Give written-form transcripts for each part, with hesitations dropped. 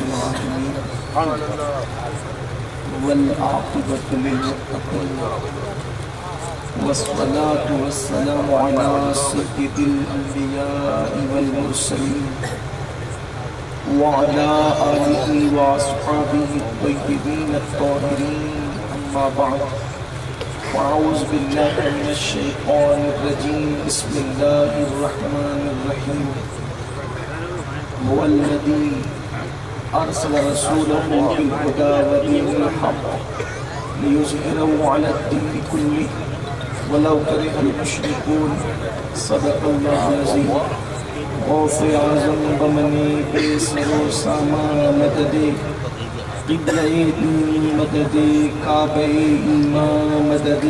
العالمين والعاقبة للمتقين والصلاة والسلام على سيد الأنبياء والمرسلين وعلى آله وأصحابه الطيبين الطاهرين أما بعد فأعوذ بالله من الشيطان الرجيم بسم الله الرحمن الرحيم هو الذي أرسل رسوله بالهدى ودين الحق ليظهره على الدين كله ولو كره المشركون صدق الله العظيم غوث اعظم بمنی بے سر و سامان مدد قبلہ دین مدد کعبہ ایمان مدد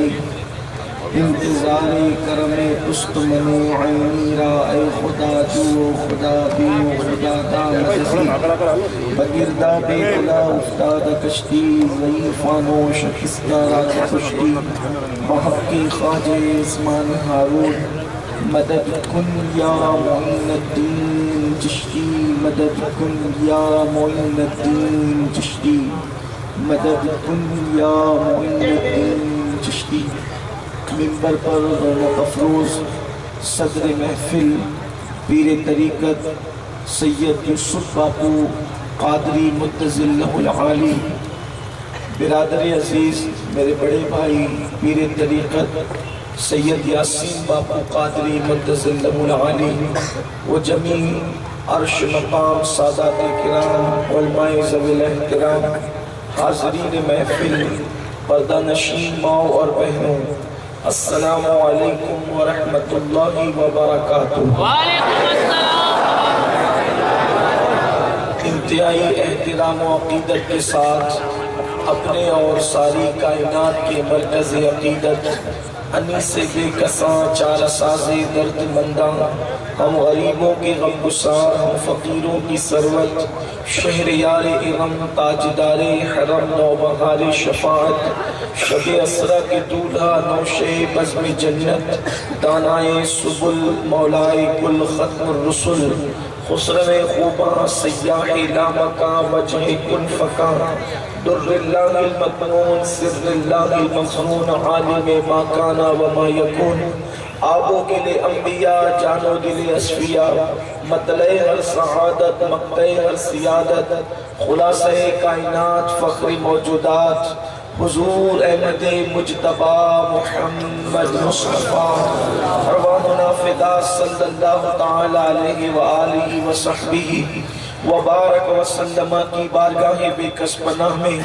انتظار کرم پست منو عینی را اے خدا جو خدا بین خدا دا مددی بگردہ بے بلا افتاد کشتی ضعیفان و شکستہ راج پشتی محقی خواجہ عثمان ہارون مدد کن یا معین الدین چشتی مدد کن یا معین الدین چشتی مدد کن یا معین الدین چشتی منبر پر رونق افروز صدر محفل پیر طریقت سید یوسف باپو قادری متزل لہ العالی برادر عزیز میرے بڑے بھائی پیر طریقت سید یاسین باپو قادری متزل لہ العالی و جمیع عرش مقام سادات کرام علماء ذوی الاحترام حاضرین محفل پردہ نشین ماؤں اور بہنوں السلام علیکم ورحمۃ اللہ وبرکاتہ۔ وعلیکم السلام۔ انتہائی احترام و عقیدت کے ساتھ اپنے اور ساری کائنات کے مرکز عقیدت انیس بے کساں چار ساز درد منداں ہم غریبوں کے غم گسار ہم فقیروں کی ثروت شہریار ارم تاجدار حرم نوبہار شفاعت شب اسرا کے دولہا نوشے بزم جنت دانائے سبل مولائے کل ختم الرسل خسرو خوباں سیاح لامکا وجہ کن فکا در اللہ المکنون سر اللہ المخنون عالم ما کانا وما یکون آبو گلے انبیاء جانو گلے اسفیاء مطلع ہر سعادت مقتع ہر سیادت خلاصہ کائنات فخر موجودات حضور احمد مجتبی محمد مصطفیٰ ارواحنا فدا صلی اللہ تعالی علیہ وآلہ وصحبہ وبارک وسلم کی بارگاہ بے کس پناہ میں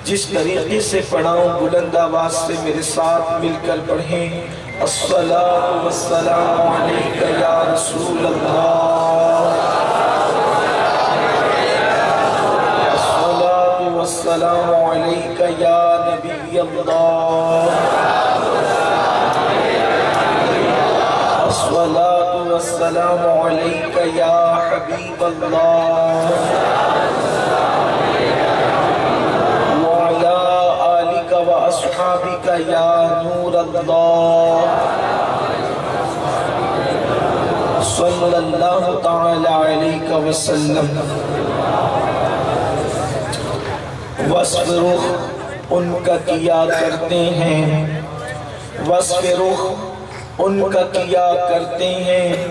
جس طریقے سے پڑھاؤں بلند آواز سے میرے ساتھ مل کر پڑھیں الصلاة والسلام علیک یا رسول اللہ الصلاة والسلام علیک یا نبی اللہ الصلاة والسلام علیک یا حبیب اللہ وعلا آلک و اصحابک یا نور اللہ صلی اللہ تعالی علیہ وسلم۔ وصف رخ ان کا کیا کرتے ہیں وصف رخ ان کا کیا کرتے ہیں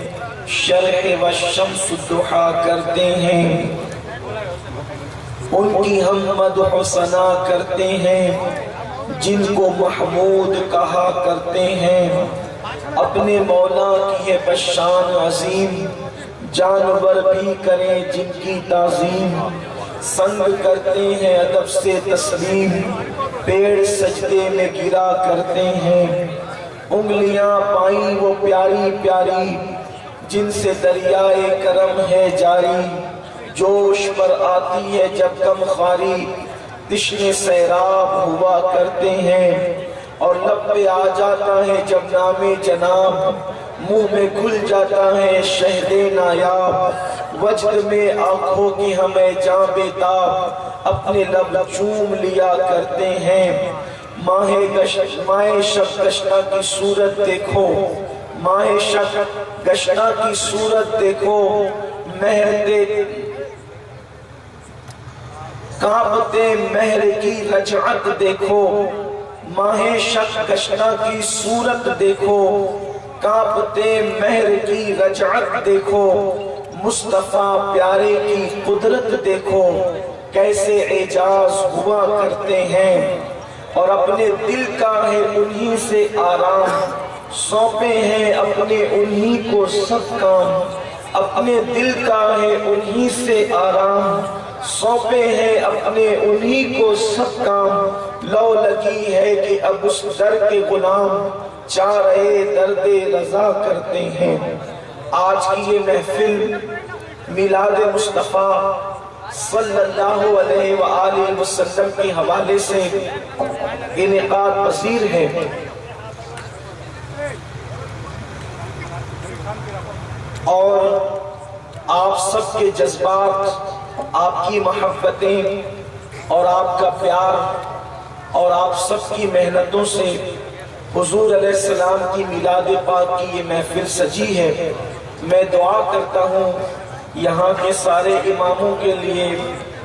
شرح و شمس دحا کرتے ہیں ان کی ہم مدح و ثنا کرتے ہیں جن کو محمود کہا کرتے ہیں اپنے مولا کی ہے بشان عظیم جانور بھی کریں جن کی تعظیم سنگ کرتے ہیں ادب سے تسلیم پیڑ سجدے میں گرا کرتے ہیں انگلیاں پائیں وہ پیاری پیاری جن سے دریائے کرم ہے جاری جوش پر آتی ہے جب کم خاری تشنے سیراب ہوا کرتے ہیں اور لب پہ آ جاتا ہے جب نام جناب منہ میں کھل جاتا ہے شہد نایاب وجد میں آنکھوں کی ہمیں جاں بیتاب اپنے لب چوم لیا کرتے ہیں ماہ شب گشتہ کی صورت دیکھو ماہ شب گشتہ کی صورت دیکھو مہر کعبتے مہر کی رجعت دیکھو، ماہ شک گشتہ کی صورت دیکھو، کعبتے مہر کی رجعت دیکھو، مصطفیٰ پیارے کی قدرت دیکھو، کیسے اعجاز ہوا کرتے ہیں، اور اپنے دل کا ہے انہی سے آرام، سونپے ہیں اپنے انہی کو سب کام، اپنے دل کا ہے انہی سے آرام، سونپے ہیں اپنے انہی کو سب کام، لو لگی ہے کہ اب اس در کے غلام چارے درد رضا کرتے ہیں۔ آج کی یہ محفل میلاد مصطفیٰ صلی اللہ علیہ وآلہ وسلم کے حوالے سے انعقاد پذیر ہے، اور آپ سب کے جذبات، آپ کی محبتیں اور آپ کا پیار اور آپ سب کی محنتوں سے حضور علیہ السلام کی میلاد پاک کی یہ محفل سجی ہے۔ میں دعا کرتا ہوں یہاں کے سارے اماموں کے لیے،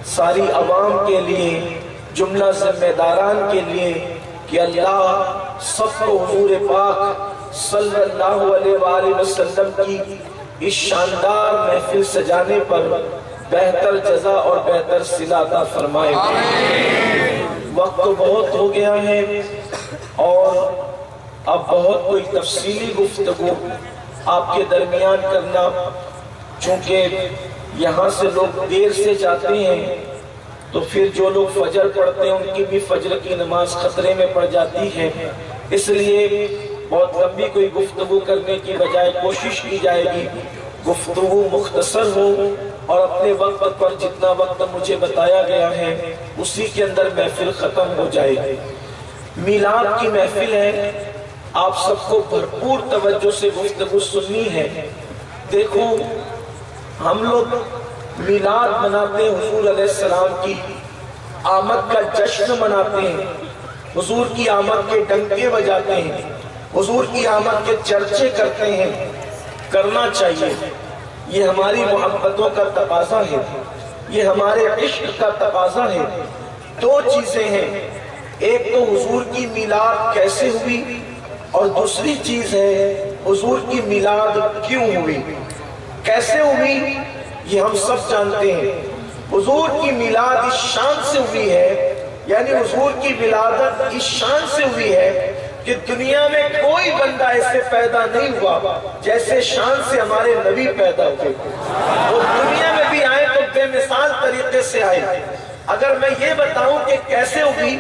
ساری عوام کے لیے، جملہ ذمہ داران کے لیے، کہ اللہ سب کو حضور پاک صلی اللہ علیہ وآلہ وسلم کی اس شاندار محفل سجانے پر بہتر جزا اور بہتر صلہ عطا فرمائے۔ وقت تو بہت ہو گیا ہے اور اب بہت کوئی تفصیلی گفتگو آپ کے درمیان کرنا، چونکہ یہاں سے لوگ دیر سے جاتے ہیں تو پھر جو لوگ فجر پڑھتے ہیں ان کی بھی فجر کی نماز خطرے میں پڑ جاتی ہے، اس لیے بہت لمبی کوئی گفتگو کرنے کی بجائے کوشش کی جائے گی گفتگو مختصر ہو، اور اپنے وقت پر جتنا وقت مجھے بتایا گیا ہے اسی کے اندر محفل ختم ہو جائے گی۔ میلاد کی محفل ہے، آپ سب کو بھرپور توجہ سے گفتگو سننی ہے۔ دیکھو، ہم لوگ میلاد مناتے ہیں، حضور علیہ السلام کی آمد کا جشن مناتے ہیں، حضور کی آمد کے ڈنکے بجاتے ہیں، حضور کی آمد کے چرچے کرتے ہیں۔ کرنا چاہیے، یہ ہماری محبتوں کا تقاضا ہے، یہ ہمارے عشق کا تقاضا ہے۔ دو چیزیں ہیں، ایک تو حضور کی میلاد کیسے ہوئی، اور دوسری چیز ہے حضور کی میلاد کیوں ہوئی۔ کیسے ہوئی یہ ہم سب جانتے ہیں، حضور کی میلاد اس شان سے ہوئی ہے، یعنی حضور کی ولادت اس شان سے ہوئی ہے کہ دنیا میں کوئی بندہ ایسے پیدا نہیں ہوا جیسے شان سے ہمارے نبی پیدا ہوئے، اور دنیا میں بھی آئے تو بے مثال طریقے سے آئے۔ اگر میں یہ بتاؤں کہ کیسے ہوئی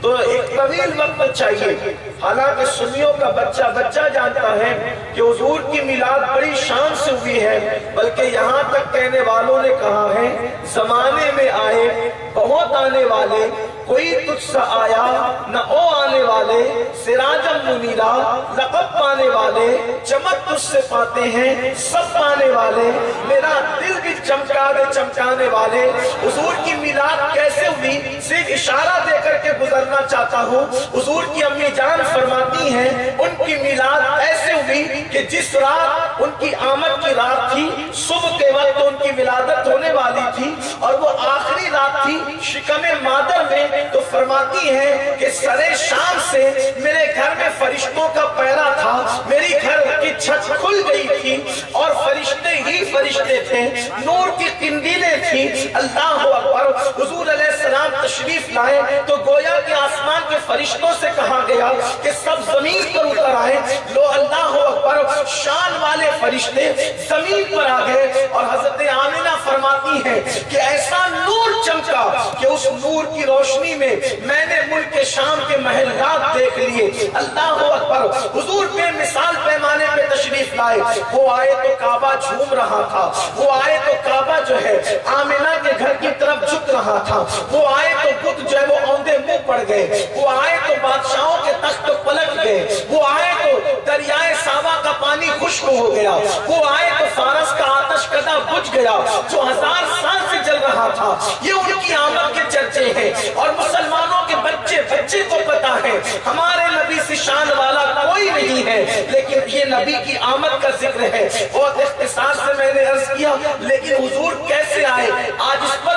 تو ایک طویل وقت چاہیے، حالانکہ سنیوں کا بچہ جانتا ہے کہ حضور کی میلاد بڑی شان سے ہوئی ہے، بلکہ یہاں تک کہنے والوں نے کہا ہے زمانے میں آئے بہت آنے والے، کوئی تجھ سا آیا نہ او آنے والے، سراجم منیرا لقب پانے والے، چمک تجھ سے پاتے ہیں سب پانے والے، میرا دل بھی چمکا دے چمکانے والے۔ حضور کی میلاد کیسے ہوئی صرف اشارہ دے کر کے گزرنا چاہتا ہوں۔ حضور کی امی جان فرماتی ہیں ان کی میلاد ایسے ہوئی کہ جس رات ان کی آمد کی رات تھی، صبح کے وقت ان کی ولادت ہونے والی تھی اور وہ آخری رات تھی شکم مادر میں، تو فرماتی ہیں کہ سرے شام سے میرے گھر میں فرشتوں کا پہرا تھا، میری گھر کی چھت کھل گئی تھی اور فرشتے ہی فرشتے تھے، نور کی قندیلیں تھیں۔ اللہ اکبر۔ حضور علیہ السلام تشریف لائے تو گویا کہ آسمان کے فرشتوں سے کہا گیا کہ سب زمین پر اتر آئے۔ لو اللہ اکبر، شان والے فرشتے زمین پر آ گئے اور حضرت آمنہ فرماتی ہیں کہ ایسا نور چمکا کہ اس نور کی روشنی میں نے ملک شام کے محلات دیکھ لیے۔ اللہ اکبر۔ حضور بے مثال پیمانے پہ تشریف لائے، وہ آئے تو کعبہ جھوم رہا تھا، وہ آئے تو کعبہ جو ہے آمنہ کے گھر کی طرف جھک رہا تھا، وہ آئے تو بت جو ہے وہ اوندے منہ پڑ گئے، وہ آئے تو بادشاہوں کے تخت پلٹ گئے، وہ آئے تو دریائے سابا کا پانی خشک ہو گیا، وہ آئے تو فارس کا آتش کدہ بجھ گیا جو 1000 سال سے جل رہا تھا۔ یہ ان کی آمد کے چرچے ہیں، اور مسلمانوں کے بچے کو پتا ہے ہمارے نبی سے شان والا کوئی نہیں ہے، لیکن یہ نبی کی آمد کا ذکر ہے۔ اور اختصار سے میں نے عرض کیا، لیکن حضور کیسے آئے آج اس پر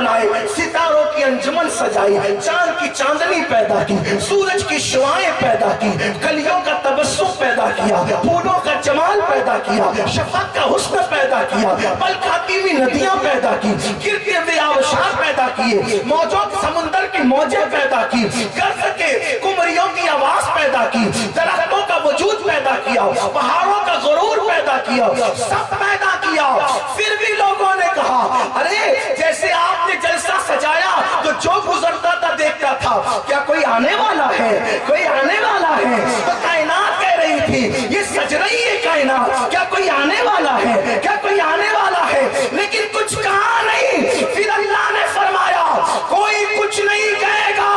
بنائے, ستاروں کی انجمن سجائی, چاند کی چاندنی پیدا کی, سورج کی شعاعیں پیدا کی, کلیوں کا تبسم پیدا کیا, پھولوں کا جمال پیدا کیا, شفق کا حسن پیدا کیا, پل کھاتی ہوئی ندیاں پیدا کی, گرتے ہوئے آبشار پیدا کیے, موجوں سمندر کی موجیں پیدا کی, گرج کے کمریوں کی آواز پیدا کی, درختوں کا وجود پیدا کیا, پہاڑوں کا غرور پیدا کیا, سب پیدا کیا. پھر بھی لوگوں نے کہا ارے جیسے آپ نے جلسہ سجایا تو جو گزرتا تھا دیکھتا تھا, کیا کوئی آنے والا ہے, کوئی آنے والا ہے. تو کائنات کہہ رہی تھی یہ سج رہی ہے کائنات, کیا کوئی آنے والا ہے, کیا کوئی آنے والا ہے, لیکن کچھ کہا نہیں. پھر اللہ نے فرمایا کوئی کچھ نہیں کہے گا,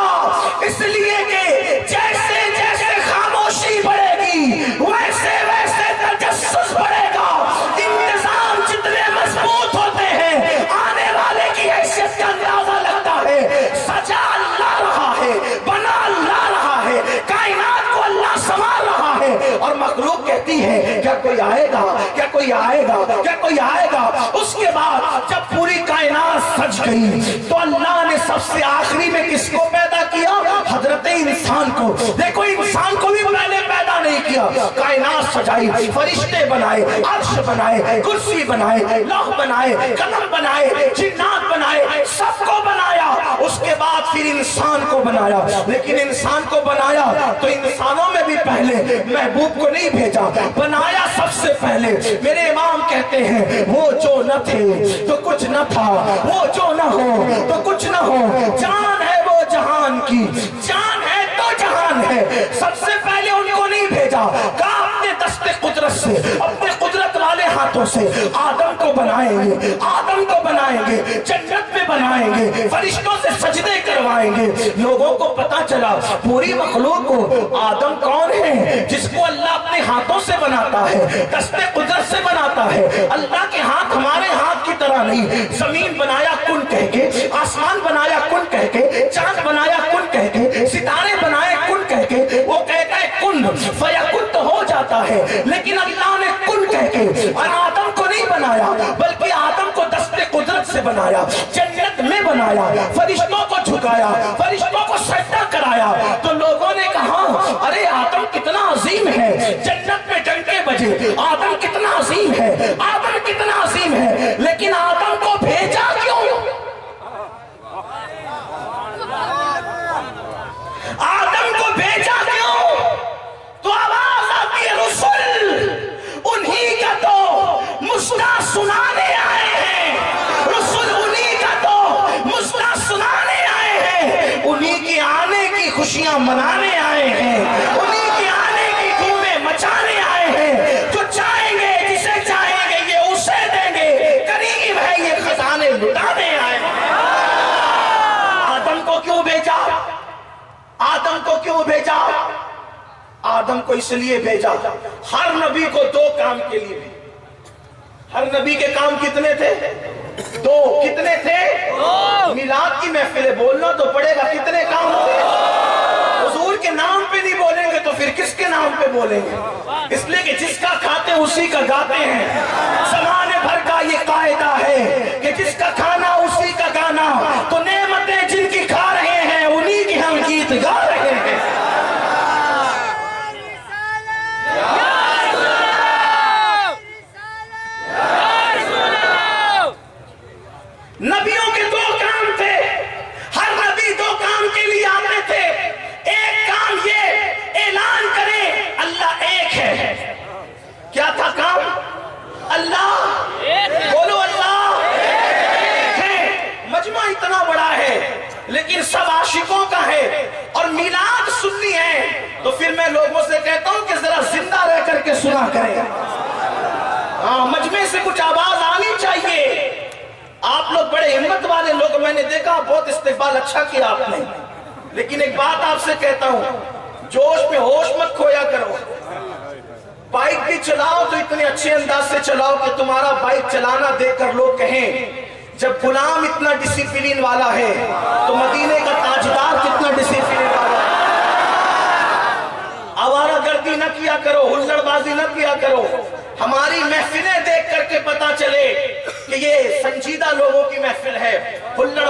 اس لیے کہ جیسے جیسے خاموشی بڑھے گی ویسے ویسے تجسس بڑھے گا. انتظام جتنے مضبوط ہوتے ہیں آنے والے کی حیثیت کا اندازہ لگتا ہے. سجا اللہ رہا ہے, بنا اللہ رہا ہے, کائنات کو اللہ سنوار رہا ہے, اور مخلوق کہتی ہے کیا کوئی آئے گا, کیا کوئی آئے گا, کیا کوئی آئے گا. اس کے بعد جب پوری کائنات سج گئی تو اللہ نے سب سے آخری میں کس کو پیدا کیا, حضرت انسان کو. دیکھو انسان کو بھی پہلے پیدا نہیں کیا, کائنات سجائی, فرشتے بنائے, عرش بنائے, کرسی بنائے, لوح بنائے, قلم بنائے, جنات بنائے, سب کو بنایا. اس کے بعد پھر انسان کو بنایا. لیکن انسان کو بنایا تو انسانوں میں بھی پہلے محبوب کو نہیں بھیجا, بنایا سب سے پہلے. میرے امام کہتے ہیں وہ جو نہ تھے تو کچھ نہ تھا, وہ جو نہ ہو تو کچھ نہ ہو, جان ہے وہ جہان کی, جان ہے تو جہان ہے. سب سے پہلے ان کو نہیں بھیجا, کہا اپنے دست قدرت سے, اپنے قدرت والے ہاتھوں سے آدم کو بنائیں گے, آدم کو بنائیں گے, جنت میں بنائیں گے, فرشتوں سے سجدے کروائیں گے. لوگوں کو پتا چلا پوری مخلوق کو آدم کون ہے جس کو اللہ اپنے ہاتھوں سے بناتا ہے, دست قدرت سے بناتا ہے. اللہ کے ہاتھ ہمارے ہاتھ کی طرح نہیں. زمین بنایا کن کہہ کے, آسمان بنایا کن کہہ کے, چاند بنایا کن کہہ کے, ستارے بنائے کن کہہ کے. وہ کہتا ہے کن فیکن تو ہو جاتا ہے, لیکن اللہ نے کن کہہ کے. اور آدم کو نہیں بنایا بلکہ آدم کو دست قدرت سے بنایا, جنت میں بنایا, فرشتوں کو جھکایا, فرشتوں کو سجدہ کرایا. تو لوگوں نے کہا ارے آدم کتنا عظیم ہے, جنت میں ڈنکے بجے, آدم کتنا عظیم ہے, آدم کتنا عظیم ہے, لیکن آدم کو بھیجا کیوں, آدم کو بھیجا کیوں. تو آواز آتی ہے رسول انہی کا تو مسئلہ سنانے آئے ہیں, رسول انہی کا تو مسئلہ سنانے آئے ہیں, انہی کے آنے کی خوشیاں منانے آئے ہیں, انہی کے آنے کی دھومیں مچانے آئے ہیں. جو چاہیں گے جسے چاہیں گے یہ اسے دیں گے, قریب ہے یہ خزانے لٹانے آئے ہیں. آدم کو کیوں بھیجا, آدم کو کیوں بھیجا, آدم کو اس لیے بھیجا, ہر نبی کو دو کام کے لیے بھیجا. ہر نبی کے کام کتنے تھے, دو. کتنے تھے, میلاد کی محفلیں بولنا تو پڑے گا, کتنے کام تھے. حضور کے نام پہ نہیں بولیں گے تو پھر کس کے نام پہ بولیں گے, اس لیے کہ جس کا کھاتے اسی کا گاتے ہیں. زمانے بھر کا یہ قاعدہ ہے کہ جس کا کھانا اسی کا گانا, تو نعمتیں جن کی کھا رہے ہیں انہی کی ہم گیت گا رہے ہیں. نبیوں کے دو کام تھے, ہر نبی دو کام کے لیے آتے تھے. ایک کام یہ اعلان کرے اللہ ایک ہے. کیا تھا کام, اللہ بولو اللہ ایک ہے. مجمع اتنا بڑا ہے لیکن سب عاشقوں کا ہے, اور میلاد سننی ہے تو پھر میں لوگوں سے کہتا ہوں کہ ذرا زندہ رہ کر کے سنا کریں. ہاں مجمع سے کچھ آواز آنی چاہیے. آپ لوگ بڑے ہمت والے لوگ, میں نے دیکھا بہت استقبال اچھا کیا آپ نے, لیکن ایک بات آپ سے کہتا ہوں, جوش میں ہوش مت کھویا کرو. بائک بھی چلاؤ تو اتنے اچھے انداز سے چلاؤ کہ تمہارا بائک چلانا دیکھ کر لوگ کہیں جب غلام اتنا ڈسپلین والا ہے تو مدینے کا تاجدار کتنا ڈسپلین والا ہے. آوارہ گردی نہ کیا کرو, ہلڑ بازی نہ کیا کرو. ہماری محفلیں دیکھ کر کے پتا چلے کہ یہ سنجیدہ لوگوں کی محفل ہے. ہلڑ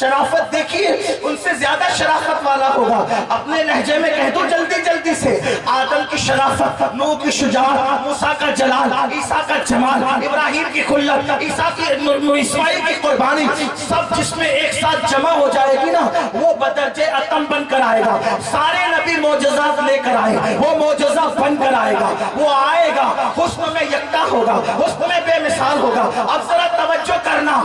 شرافت دیکھیے ان سے زیادہ شرافت والا ہوگا. اپنے لہجے میں کہہ دو جلدی جلدی سے. آدم کی شرافت، نوح کی شجاعت، موسیٰ کا جلال، عیسیٰ کا جمال، ابراہیم کی خلت، اسماعیل کی قربانی، سب جس میں ایک ساتھ جمع ہو جائے گی نا وہ بدرجے اتم بن کر آئے گا. سارے نبی معجزات لے کر آئے، وہ معجزہ بن کر آئے گا. وہ آئے گا حسن میں یکتا ہوگا، حسن میں بے مثال ہوگا. اب ذرا توجہ کرنا،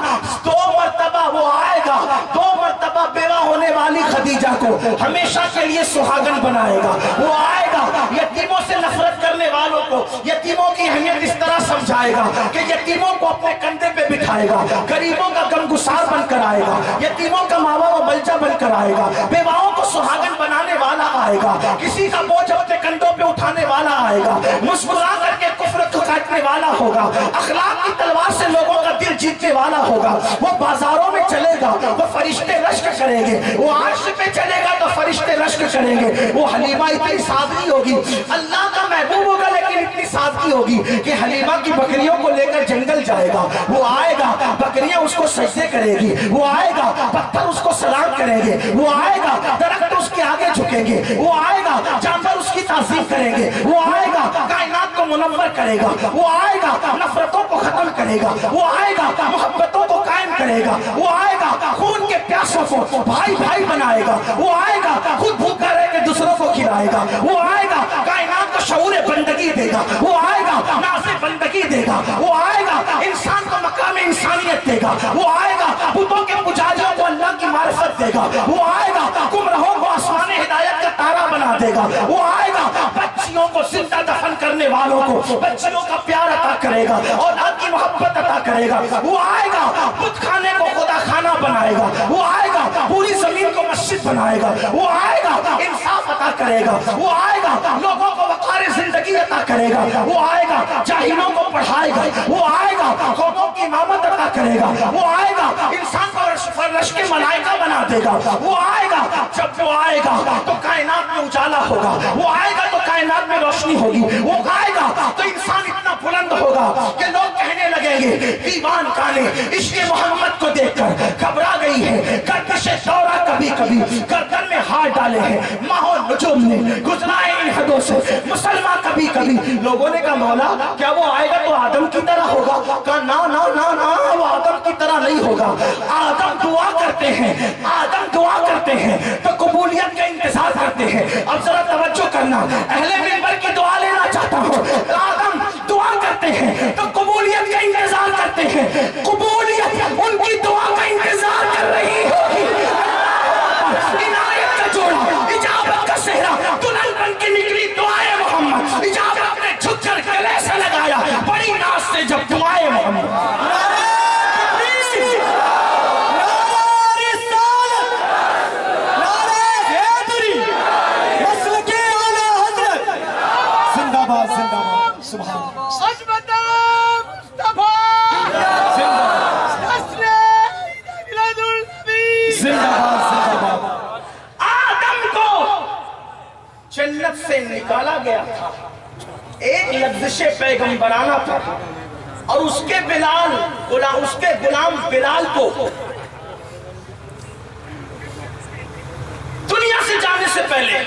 2 مرتبہ وہ آئے گا، 2 مرتبہ بیوہ ہونے والی خدیجہ کو ہمیشہ کے لیے سہاگن بنائے گا. وہ آئے گا یتیموں سے نفرت کرنے والوں کو یتیموں کی اہمیت اس طرح سمجھائے گا کہ یتیموں کو اپنے کندھے پہ بٹھائے گا، غریبوں کا غمگسار بن کر آئے گا، یتیموں کا ماوا و بلجا بن کر آئے گا، بیواؤں کو سہاگن بنانے والا آئے گا، کسی کا بوجھ اپنے کندھوں پہ اٹھانے والا آئے گا، مسکرا کر کے کفر کو کاٹنے والا ہوگا، اخلاق کی تلوار سے لوگوں کا دل جیتنے والا ہوگا. وہ بازاروں میں چلے گا تو فرشتے رشک کریں گے، وہ عرش پہ چلے گا تو فرشتے رشک کریں گے. وہ حلیمہ اتنی سادگی ہوگی، اللہ کا محبوب ہوگا لیکن اتنی سادگی ہوگی کہ حلیمہ کی بکریوں کو لے کر جنگل جائے گا. وہ آئے گا بکریاں اس کو سجدے کرے گی، وہ آئے گا پتھر اس کو سلام کریں گے، وہ آئے گا درخت اس کے آگے جھکیں گے، وہ آئے گا جانور اس کی تعظیم کریں گے، وہ آئے گا کائنات کو منور کرے گا، وہ آئے گا نفرتوں کو ختم کرے گا، وہ آئے گا محبتوں کو قائم کرے گا، وہ آئے گا خون کے پیاسوں کو بھائی بھائی بنائے گا، وہ آئے گا خود بھوکا رہ کے دوسروں کو کھلائے گا، وہ آئے گا کائنات کو شعور بندگی دے گا، وہ آئے گا ناز بندگی دے گا، وہ آئے گا انسان کو مقام انسانیت دے گا، وہ آئے گا بتوں کے پجاریوں کو اللہ کی معرفت دے گا، وہ آئے گا گمراہوں کو آسمان ہدایت کا تارا بنا دے گا، وہ آئے گا بچیوں کو زندہ دفن کرنے والوں کو بچیوں کا پیار عطا کرے گا، اولاد کی محبت عطا کرے گا، وہ آئے گا بت خانے کو خدا خانہ بنائے گا، وہ آئے گا پوری زمین کو مسجد بنائے گا، وہ آئے گا انصاف عطا کرے گا، وہ آئے گا لوگوں کو وقار زندگی عطا کرے گا، وہ آئے گا جاہلوں کو پڑھائے گا، وہ آئے گا قوموں کی امامت عطا کرے گا، وہ آئے گا انسان کو رشک ملائکہ بنا دے گا، وہ آئے گا جب وہ آئے گا تو کائنات میں اجالا ہوگا، وہ آئے گا تو کائنات میں روشنی ہوگی، وہ آئے گا تو انسان اتنا بلند ہوگا کہ لوگ کہنے لگیں گے دیوان کانے عشق محمد کو دیکھ کر گھبرا گئی ہے گردش دورہ، کبھی کبھی گردن میں ہاتھ ڈالے ہیں ماحول نجوم نے گزرائے ان حدوں سے مسلمان کبھی کبھی. لوگوں نے کہا مولا کیا وہ آئے گا تو آدم کی طرح ہوگا؟ کہا نا نا نا نا وہ آدم کی طرح نہیں ہوگا. آدم دعا کرتے ہیں، آدم دعا کرتے ہیں تو قبولیت کا انتظار کرتے ہیں. اب ذرا توجہ کرنا، اہل منبر کی دعا لینا چاہتا ہوں. آدم دعا کرتے ہیں تو قبولیت کا انتظار کرتے ہیں، قبولیت ان کی دعا کا انتظار کر رہی ہوگی. عنایت کا جوڑا، اجابت کا صحرا، دلہن بن کے نکلی دعائے محمد. اجابت نے جھک کر گلے سے لگایا بڑی ناز سے جب دعائے محمد. جنت سے نکالا گیا تھا، ایک لفظ پیغمبرانہ تھا، اور اس کے غلام بلال کو دنیا سے جانے سے پہلے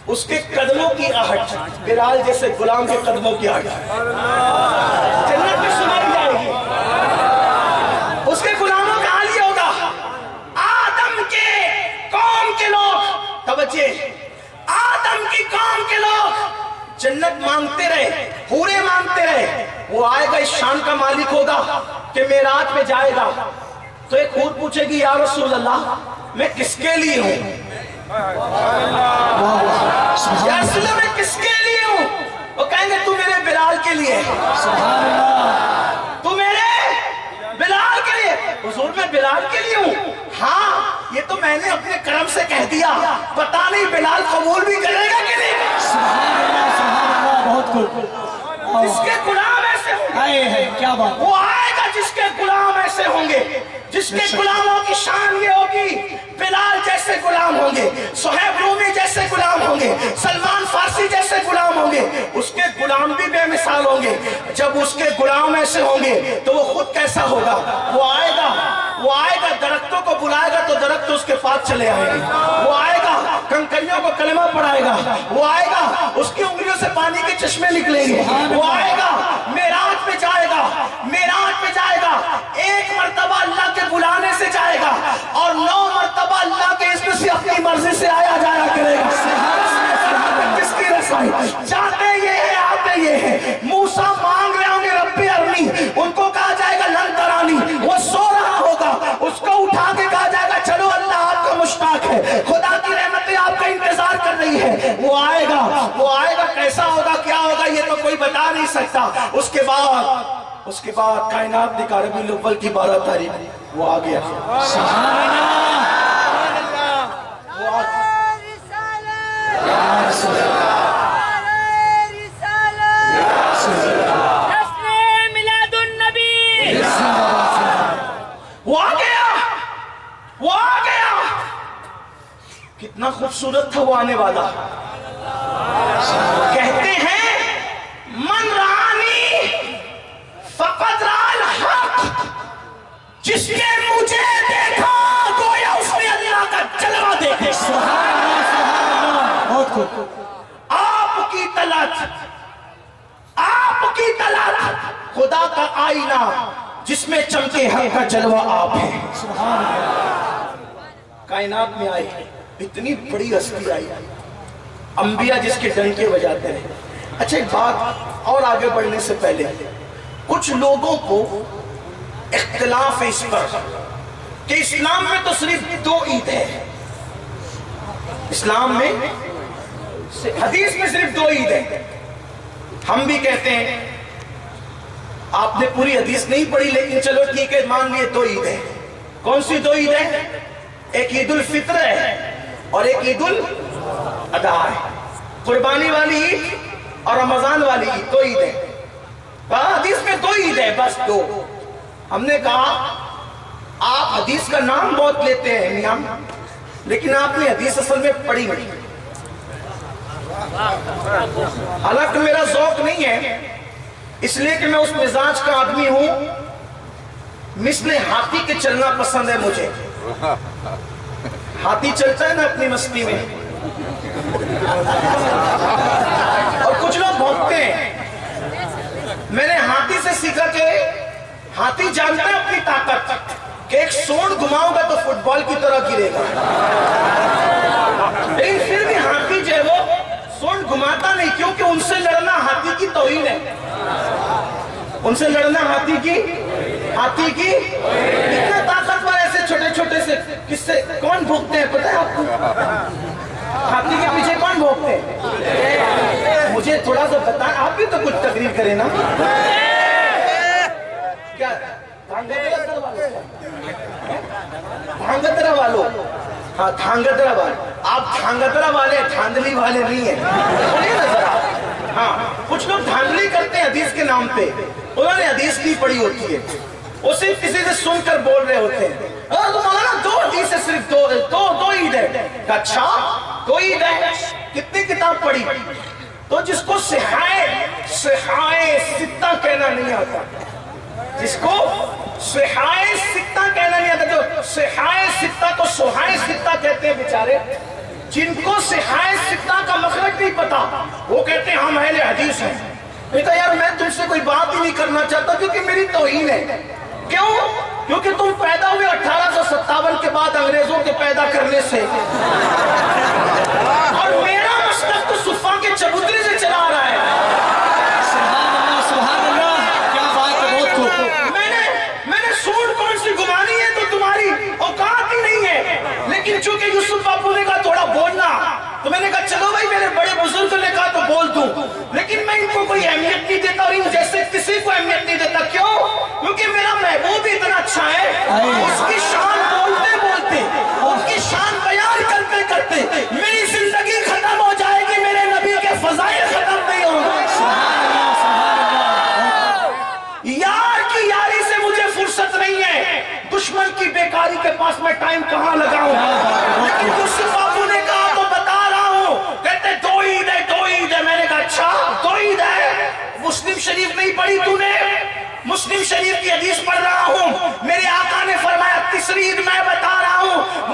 اس کے قدموں کی آہٹ، بلال جیسے غلام کے قدموں کی آہٹ جنت میں سنائی جائے گی. اس کے غلاموں کا حال یہ ہوگا، آدم کے قوم کے لوگ، توجہ، آدم کی قوم کے لوگ جنت مانگتے رہے، حوریں مانگتے رہے. وہ آئے گا اس شان کا مالک ہوگا کہ معراج میں جائے گا تو ایک حور پوچھے گی یا رسول اللہ میں کس کے لیے ہوں؟ یا رسول اللہ میں کس کے لیے ہوں؟ وہ کہیں گے تو میرے بلال کے لیے، تو میرے بلال کے لیے. حضور میں بلال کے لیے ہوں. ہاں یہ تو میں نے اپنے کرم سے کہہ دیا، پتہ نہیں بلال قبول بھی کرے گا کہ نہیں. بہت خوب. جس کے غلام ایسے ہوں گے، کیا بات، وہ آئے گا جس کے غلام ایسے ہوں گے، جس کے غلاموں کی شان یہ ہوگی بلال جیسے غلام ہوں گے، صہیب رومی جیسے غلام ہوں گے، سلمان فارسی جیسے غلام ہوں گے. اس کے غلام بھی بے مثال ہوں گے. جب اس کے غلام ایسے ہوں گے تو وہ خود کیسا ہوگا؟ وہ آئے گا درختوں کو بلا درخت اس کے پاس چلے آئیں گے. وہ آئے گا کنکریوں کو کلمہ پڑھائے گا. وہ آئے گا اس کی انگلیوں سے پانی کے چشمے نکلیں گے. وہ آئے گا معراج پہ جائے گا. معراج پہ جائے گا, ایک مرتبہ اللہ کے بلانے سے جائے گا اور 9 مرتبہ اللہ کے اذن سے اپنی مرضی سے آیا جایا کرے گا. کس کی رسائی؟ چاہتے یہ ہے, آتے یہ ہے. موسیٰ مانگ رہے ہوں گے رب ارنی, ان کو کہا جائے گا لن ترانی. وہ سو رہا ہوگا, اس کو اٹھا کے کہا جائے گا چلو اللہ آپ کا مشتاق ہے, خدا کی رحمتیں آپ کا انتظار کر رہی ہے. وہ آئے گا کیسا ہوگا کیا ہوگا یہ تو کوئی بتا نہیں سکتا. اس کے بعد کائنات کا ربیع الاول کی 12 تاریخ وہ آ گیا. وہ آ گیا. کتنا خوبصورت تھا وہ آنے والا. کہتے ہیں من رانی فقد رأى الحق, جس نے مجھے دیکھا گویا اس نے اللہ کا جلوہ دیکھا. آپ کی طلعت خدا کا آئینہ جس میں چمکے حق کا جلوہ آپ ہے. کائنات میں آئی اتنی بڑی ہستی آئی, انبیاء جس کے ڈنکے بجاتے رہے. اچھا ایک بات اور آگے بڑھنے سے پہلے, کچھ لوگوں کو اختلاف ہے اس پر کہ اسلام میں تو صرف 2 عید ہے. اسلام میں حدیث میں صرف 2 عید ہے. ہم بھی کہتے ہیں آپ نے پوری حدیث نہیں پڑھی لیکن چلو ٹھیک ہے مان لیے 2 عید ہے. کون سی 2 عید ہے؟ ایک عید الفطر ہے اور ایک عید الاضحیٰ ہے. قربانی والی عید اور رمضان والی عید 2 عید ہے. حدیث میں 2 عید ہے, بس 2. ہم نے کہا آپ حدیث کا نام بہت لیتے ہیں میاں, لیکن آپ نے حدیث اصل میں پڑھی نہیں. حالانکہ میرا ذوق نہیں ہے, اس لیے کہ میں اس مزاج کا آدمی ہوں, مثل ہاتھی کے چلنا پسند ہے مجھے. ہاتھی چلتا ہے نا اپنی مستی میں, اور کچھ لوگ بھونکتے ہیں. میں نے ہاتھی سے سیکھا کہ ہاتھی جانتا ہے اپنی طاقت, کہ ایک سونڈ گھماؤں گا تو فٹ بال کی طرح گرے گا, لیکن پھر بھی ہاتھی جو ہے وہ سونڈ گھماتا نہیں, کیونکہ ان سے لڑنا ہاتھی کی توہین ہے. ان سے لڑنا ہاتھی کی اتنے طاقتور ایسے چھوٹے چھوٹے سے کس سے کون بھوکتے ہیں پتہ ہے آپ کو؟ ہاتھی کے پیچھے کون بھوکتے ہیں؟ مجھے تھوڑا سا بتائیں, آپ بھی تو کچھ تقریر کریں نا. کیا دھانگدرا والوں؟ ہاں دھانگدرا والے. آپ دھانگدرا والے, دھاندلی والے نہیں ہیں. بولیے نا ذرا. ہاں کچھ لوگ دھاندلی کرتے ہیں حدیث کے نام پہ. انہوں نے حدیث نہیں پڑھی ہوتی ہے, وہ صرف کسی سے سن کر بول رہے ہوتے ہیں. تو مولانا 2 حدیث ہے, صرف 2 عید ہے. اچھا 2 عید ہے, کتنی کتاب پڑھی؟ تو جس کو صحائے ستہ کہنا نہیں آتا, جس کو صحائے ستہ کہنا نہیں آتا, جو صحائے ستہ کو صحائے ستہ کہتے ہیں بیچارے, جن کو صحائے ستہ کا مخرج نہیں پتا, وہ کہتے ہیں ہم اہل حدیث ہیں. کہتا یار میں تم سے کوئی بات ہی نہیں کرنا چاہتا کیونکہ میری توہین ہے. کیوں؟ کیونکہ تم پیدا ہوئے 1857 کے بعد انگریزوں کے پیدا کرنے سے, اور میرا مسلک تو صفا کے چبوترے سے چلا رہا ہے. سبحان اللہ, کیا بات ہے, بہت خوب. میں نے سونڈ کون سی گمانی ہے تو تمہاری اوقات ہی نہیں ہے. لیکن چونکہ یوسف باپو نے کہا تھوڑا بولنا, تو میں نے کہا چلو بھائی میرے بڑے بزرگ نے کہا تو بول دوں, لیکن میں ان کو کوئی اہمیت نہیں دیتا اور ان جیسے کسی کو اہمیت نہیں دیتا. کیوں؟ کیونکہ میرا محبوب اتنا اچھا ہے, اس کی شان بولتے بولتے, اس کی شان بیان کرتے کرتے میری زندگی ختم ہو جائے گی, میرے نبی کے فضائل ختم نہیں ہوں گے. یار کی یاری سے مجھے فرصت نہیں ہے, دشمن کی بیکاری کے پاس میں ٹائم کہاں لگاؤں. لیکن یوسف باپو نے کہا تو بتا رہا ہوں, کہتے 2 عید ہے 2 عید ہے. میں نے کہا اچھا 2 عید ہے. مسلم شریف نہیں پڑھی تو نے؟ مسلم شریف کی حدیث پڑھ رہا ہوں, میرے آقا نے فرمایا 3ری عید میں بتا رہا ہوں.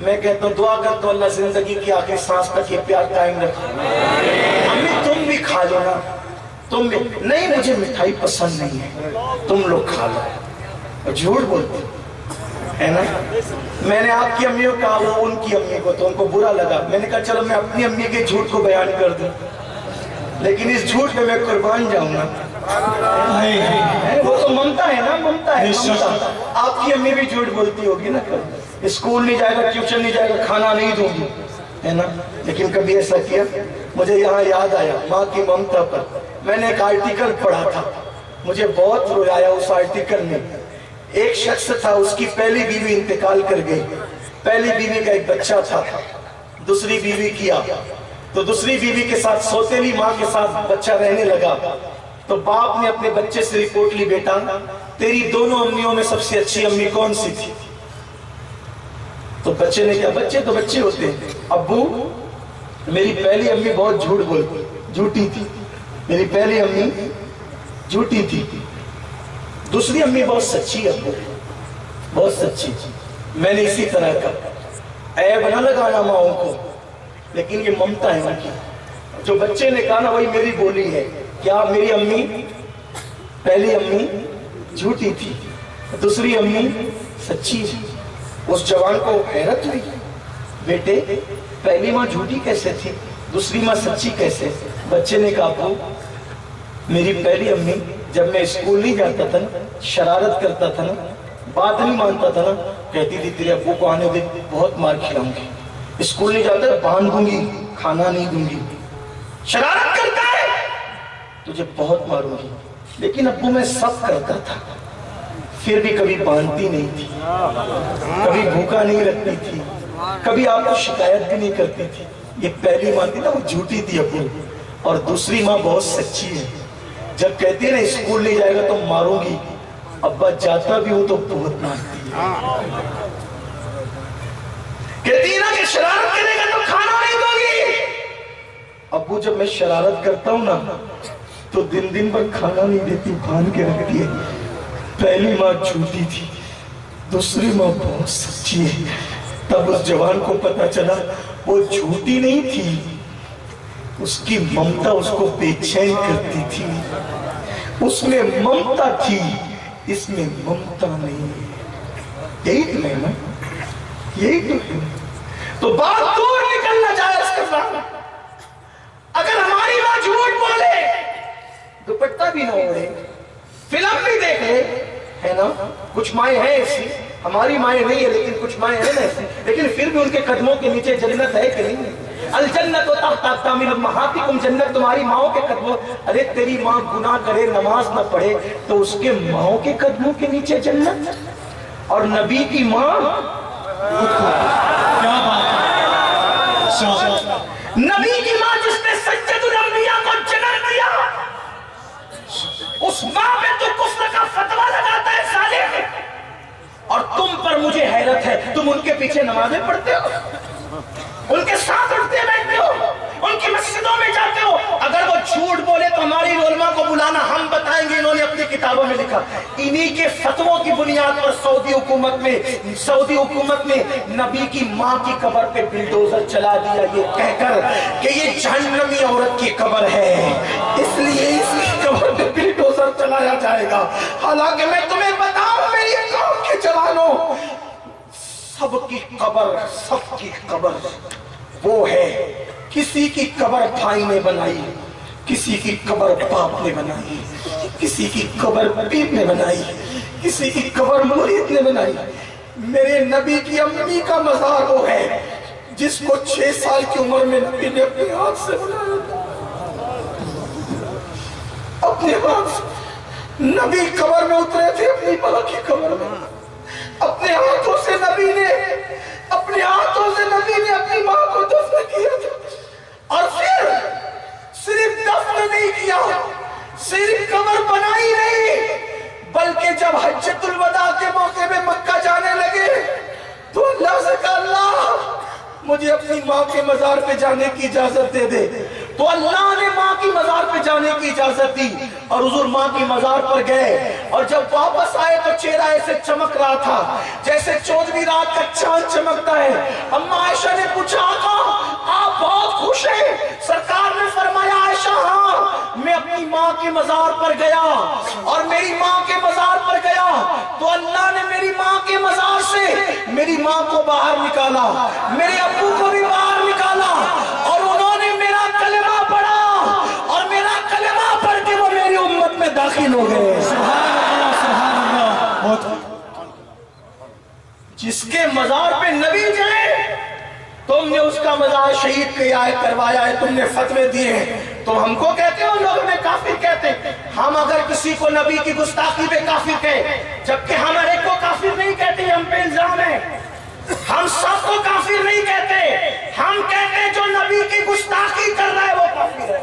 میں کہتا ہوں دعا کرتا ہوں اللہ زندگی کی آخری سانس تک یہ پیار قائم رکھے. امی تم بھی کھا لو نا, تم بھی. نہیں مجھے مٹھائی پسند نہیں ہے, تم لوگ کھا لو. اور جھوٹ بولتے ہے نا. میں نے آپ کی امیوں کہا, وہ ان کی امی کو, تو ان کو برا لگا. میں نے کہا چلو میں اپنی امی کے جھوٹ کو بیان کر دوں, لیکن اس جھوٹ پہ میں قربان جاؤں گا. وہ تو ممتا ہے نا, ممتا ہے ممتا. آپ کی امی بھی جھوٹ بولتی ہوگی نا, کبھی اسکول نہیں جائے گا, ٹیوشن نہیں جائے گا, کھانا نہیں دوں گی, ہے نا. لیکن کبھی ایسا کیا؟ مجھے یہاں یاد آیا ماں کی ممتا پر. میں نے ایک آرٹیکل پڑھا تھا, مجھے بہت رویا اس آرٹیکل میں. ایک شخص تھا, اس کی پہلی بیوی انتقال کر گئی. پہلی بیوی کا ایک بچہ تھا, دوسری بیوی کیا, تو دوسری بیوی کے ساتھ سوتیلی ماں کے ساتھ بچہ رہنے لگا. تو باپ نے اپنے بچے سے رپورٹ لی, بیٹا تیری دونوں امیوں میں سب سے اچھی امی کون سی تھی؟ تو بچے نے کہا, بچے تو بچے ہوتے ہیں, ابو میری پہلی امی بہت جھوٹی تھی, میری پہلی امی جھوٹی تھی. دوسری امی بہت سچی ہے, ابو بہت سچی. میں نے اسی طرح کا عیب نہ لگانا ماؤں کو, لیکن یہ ممتا ہے ان کی. جو بچے نے کہا نا وہی میری بولی ہے. کیا میری امی پہلی امی جھوٹی تھی, دوسری امی سچی تھی. اس جوان کو حیرت ہوئی, بیٹے پہلی ماں جھوٹی کیسے تھی, دوسری ماں سچی کیسے؟ بچے نے کہا ابو میری پہلی امی جب میں اسکول نہیں جاتا تھا نا, شرارت کرتا تھا نا, بات نہیں مانتا تھا نا, کہتی تھی تیرے ابو کو آنے دے بہت مار کھلاؤں گی. اسکول نہیں جاتا باندھ دوں گی, کھانا نہیں دوں گی. شرارت کرتا ہے تجھے بہت ماروں گی. لیکن ابو میں سب کرتا تھا, پھر بھی کبھی باندھتی نہیں تھی, کبھی بھوکا نہیں رکھتی تھی, کبھی آپ کو شکایت بھی نہیں کرتی تھی. یہ پہلی ماں تھی نا وہ جھوٹی تھی ابو, اور دوسری ماں بہت سچی ہے. جب کہتی ہے نا اسکول نہیں جائے گا تو ماروں گی, ابا جاتا بھی ہوں تو بہت مارتی ہے. کہتی ہے نا کہ شرارت کرے گا تو کھانا نہیں دوں گی. ابو جب میں شرارت کرتا ہوں نا تو دن پر کھانا نہیں دیتی, باندھ کے رکھ دیے. پہلی ماں جھوٹی تھی, دوسری ماں بہت سچی ہے. تب اس جوان کو پتا چلا وہ جھوٹی نہیں تھی, اس کی ممتا اس کو بے چین کرتی تھی. اس میں ممتا تھی, اس میں ممتا نہیں. یہی تو ہے نا, یہی تو ہے. تو بات دور نکلنا جائز کرنا. اگر ہماری ماں جھوٹ بولے, دوپٹہ بھی نہ اوڑھے, فلم بھی دیکھے, ہے نا. کچھ مائیں ہیں ایسی, ہماری مائیں نہیں ہے لیکن کچھ مائیں ہیں ایسی, لیکن پھر بھی ان کے قدموں کے نیچے جنت ہے کہ نہیں؟ الجنت و تحت اقدام امہاتکم, جنت تمہاری ماؤں کے قدموں. ارے تیری ماں گناہ کرے, نماز نہ پڑھے, تو اس کے ماؤں کے قدموں کے نیچے جنت. اور نبی کی ماں, کیا بات ہے, نبی کی ماں جس نے سید الانبیاء کو جنم دیا, اس ماں پہ تو کفر کا فتویٰ لگاتا ہے ظالم. اور تم پر مجھے حیرت ہے, تم ان کے پیچھے نمازیں پڑھتے ہو, ان کے ساتھ اٹھتے بیٹھتے ہو, ان کی مسجدوں میں جاتے ہو. اگر وہ جھوٹ بولے تو ہماری علماء کو بلانا, ہم بتائیں گے انہوں نے اپنی کتابوں میں لکھا. انہی کے فتووں کی بنیاد پر سعودی حکومت نے نبی کی ماں کی قبر پہ بلڈوزر چلا دیا, یہ کہہ کر کہ یہ جہنمی عورت کی قبر ہے, اس لیے اس کی قبر پہ بلڈوزر چلایا جائے گا. حالانکہ میں تمہیں بتاؤں میری قوم کے جوانوں, سب کی قبر وہ ہے. کسی کی قبر بھائی نے بنائی, کسی کی قبر باپ نے بنائی, کسی کی قبر پیر نے بنائی, کسی کی قبر مرید نے بنائی. میرے نبی کی امی کا مزار وہ ہے جس کو 6 سال کی عمر میں نبی نے اپنے ہاتھ سے بنایا تھا. اپنے ہاتھ سے نبی قبر میں اترے تھے, اپنی ماں کی قبر میں. اپنے ہاتھوں سے نبی نے اپنی ماں کو دفن کیا تھا. اور پھر صرف دفن نہیں کیا, صرف قبر بنائی نہیں, بلکہ جب حجۃ الوداع کے موقع میں مکہ جانے لگے تو اللہ سے کہا, اللہ مجھے اپنی ماں کے مزار پہ جانے کی اجازت دے دے. تو اللہ نے ماں کی مزار پہ جانے کی اجازت دی اور حضور ماں کی مزار پر گئے، اور جب واپس آئے تو چہرہ ایسے چمک رہا تھا جیسے 14ویں رات کا چاند چمکتا ہے۔ اما عائشہ نے پوچھا آقا آپ بہت خوش ہیں؟ سرکار نے فرمایا عائشہ ہاں، میں اپنی ماں کی مزار پر گیا اور میری ماں کے مزار پر گیا تو اللہ نے میری ماں کے مزار سے میری ماں کو باہر نکالا، میرے ابو کو بھی باہر نکالا، اور انہوں نے میرا کلمہ پڑھا اور میرا کلمہ پڑھ کے وہ میری امت میں داخل ہو گئے۔ سبحان اللہ سبحان اللہ۔ جس کے مزار پہ نبی جائے تم نے اس کا مزار شہید کروایا ہے، تم نے فتوے دیے ہیں، تم ہم کو کہتے ہو لوگ ہمیں کافر کہتے ہیں۔ ہم اگر کسی کو نبی کی گستاخی پہ کافر کہے جبکہ ہم ہر ایک کو کافر نہیں کہتے، ہم پہ الزام ہے، ہم سب کو کافر نہیں کہتے، ہم کہتے ہیں جو نبی کی گستاخی کر رہا ہے وہ کافر ہے،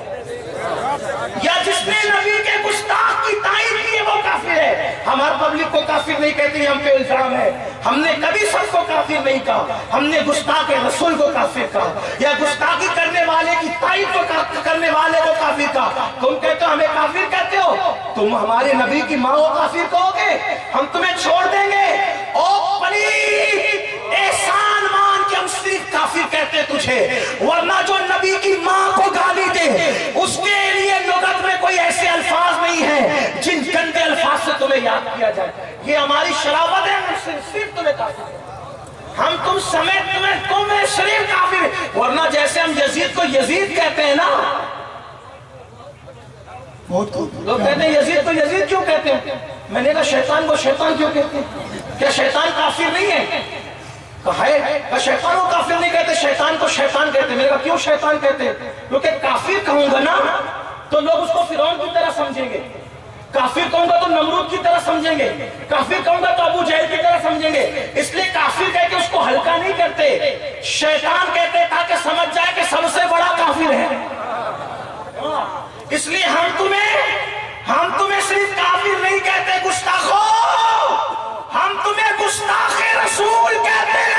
یا جس نے نبی کے گستاخ کی تائید کی ہے وہ کافر ہے۔ ہم ہر پبلک کو کافر نہیں کہتے، ہم پہ الزام ہے، ہم نے کبھی سب کو کافر نہیں کہا، ہم نے گستاخ رسول کو کافر کہا یا گستاخی کرنے والے کی تائید کو کرنے والے کو کافر کہا۔ تم کہتے ہو ہمیں کافر کہتے ہو، تم ہمارے نبی کی ماں کو کافر کہو گے، ہم تمہیں چھوڑ دیں گے۔ او پلید احسان مان کے ہم صرف کافر کہتے تجھے، ورنہ جو نبی کی ماں کو گالی دے اس کے لیے لغت میں کوئی ایسے الفاظ نہیں ہے جن گندے الفاظ سے تمہیں یاد کیا جائے۔ یہ ہماری شرافت ہے، ہم صرف تمہیں کافر کہتے، ہم تم سمیت تمہیں شریف کافر، ورنہ جیسے ہم یزید کو یزید کہتے ہیں نا، لوگ کہتے ہیں یزید کو یزید کیوں کہتے ہیں؟ میں نے کہا شیطان کو شیطان کیوں کہتے ہیں؟ کیا شیطان کافر نہیں ہے؟ کہا ہے شیطان کو کافر نہیں کہتے، شیطان کو شیطان کہتے ہیں۔ میں نے کہا کیوں شیطان کہتے ہیں؟ کیونکہ کافر کہوں گا نا تو لوگ اس کو فرعون کی طرح سمجھیں گے، کافر کہوں گا تو نمرود کی طرح سمجھیں گے، کافر کہوں گا تو ابو جہل کی طرح سمجھیں گے، اس لیے کافر کہہ کے اس کو ہلکا نہیں کرتے، شیطان کہتے تاکہ سمجھ جائے کہ سب سے بڑا کافر ہے۔ اس لیے ہم تمہیں صرف کافر نہیں کہتے گستاخو، ہم تمہیں گستاخ رسول کہتے ہیں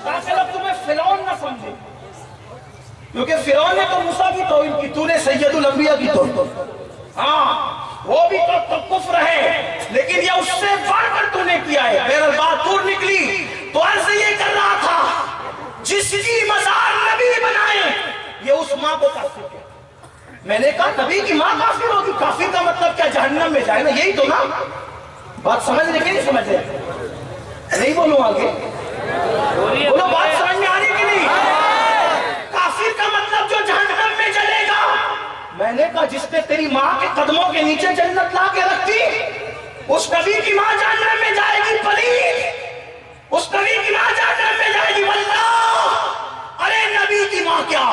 تاکہ لوگ تمہیں فرعون نہ سمجھے، کیونکہ فرعون نے تو موسیٰ کی توہین کی، تو نے سید الانبیاء کی توہین، ہاں وہ بھی تو کفر ہے، لیکن یہ اس سے بڑھ کر تو نے کیا ہے۔ بہرحال بات دور نکلی تو عرض یہ کر رہا تھا جس کی مزار نبی بنائے یہ اس ماں کو کافر کہتے۔ میں نے کہا نبی کی ماں کافر ہوگی، کافر کا مطلب کیا جہنم میں جائے نا، یہی تو نا بات سمجھ رہے کہ نہیں سمجھ رہے؟ نہیں بولوں آگے، بولو بات سمجھ میں آنے کی نہیں؟ کافر کا مطلب جو جہنم میں جلے گا۔ میں نے کہا جس نے تیری ماں کے قدموں کے نیچے جنت لا کے رکھ دی اس نبی کی ماں جہنم میں جائے گی، پلید اس نبی کی ماں جہنم میں جائے گی واللہ۔ ارے نبی کی ماں کیا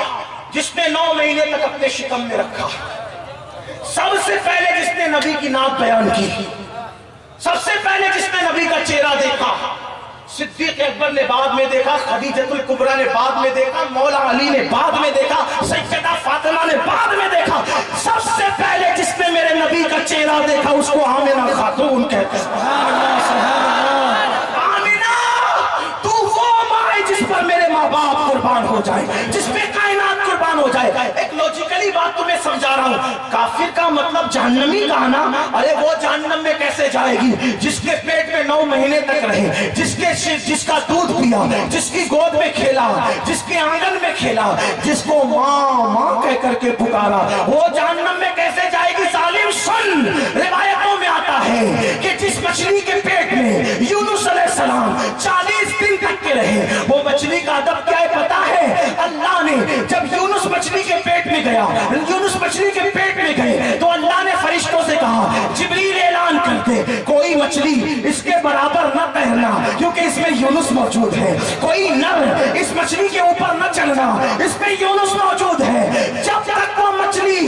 جس نے 9 مہینے تک اپنے شکم میں رکھا، سب سے پہلے جس نے نبی کی نعت بیان کی، سب سے پہلے جس نے نبی کا چہرہ دیکھا، صدیق اکبر نے بعد میں دیکھا، خدیجۃ الکبریٰ نے بعد میں دیکھا، مولا علی نے بعد میں دیکھا، سیدہ فاطمہ نے بعد میں دیکھا، سب سے پہلے جس نے میرے نبی کا چہرہ دیکھا اس کو آمنہ خاتون کہتے ہیں۔ سبحان اللہ سبحان اللہ۔ آمنہ تو وہ ماں ہے جس پر میرے ماں باپ قربان ہو جائے، جس پہ کائنات قربان ہو جائے۔ ایک لوجیکلی بات تمہیں سمجھا رہا ہوں، کافر کا مطلب جہنمی کہا نا، ارے وہ جہنم میں کیسے جائے گی جس کے پیٹ میں 9 مہینے تک رہے، جس کا دودھ پیا، جس کی گود میں کھیلا، جس کے آنگن میں کھیلا، جس کو ماں ماں کہہ کر کے پکارا، وہ جہنم میں کیسے جائے گی؟ ظالم سن، روایتوں میں آتا ہے کہ جس مچھلی کے پیٹ میں یونس علیہ السلام 40 دن تک کے رہے، وہ مچھلی کا ادب کیا ہے پتا ہے؟ اللہ نے جب یونس مچھلی کے پیٹ میں گیا، یونس مچھلی کے پیٹ میں گئے تو اللہ نے فرشتوں سے کہا جبریل اعلان کرتے کوئی مچھلی اس کے برابر نہ تیرنا کیونکہ اس میں یونس موجود ہے، کوئی نر اس مچھلی کے اوپر نہ چلنا اس میں یونس موجود ہے۔ جب تک وہ مچھلی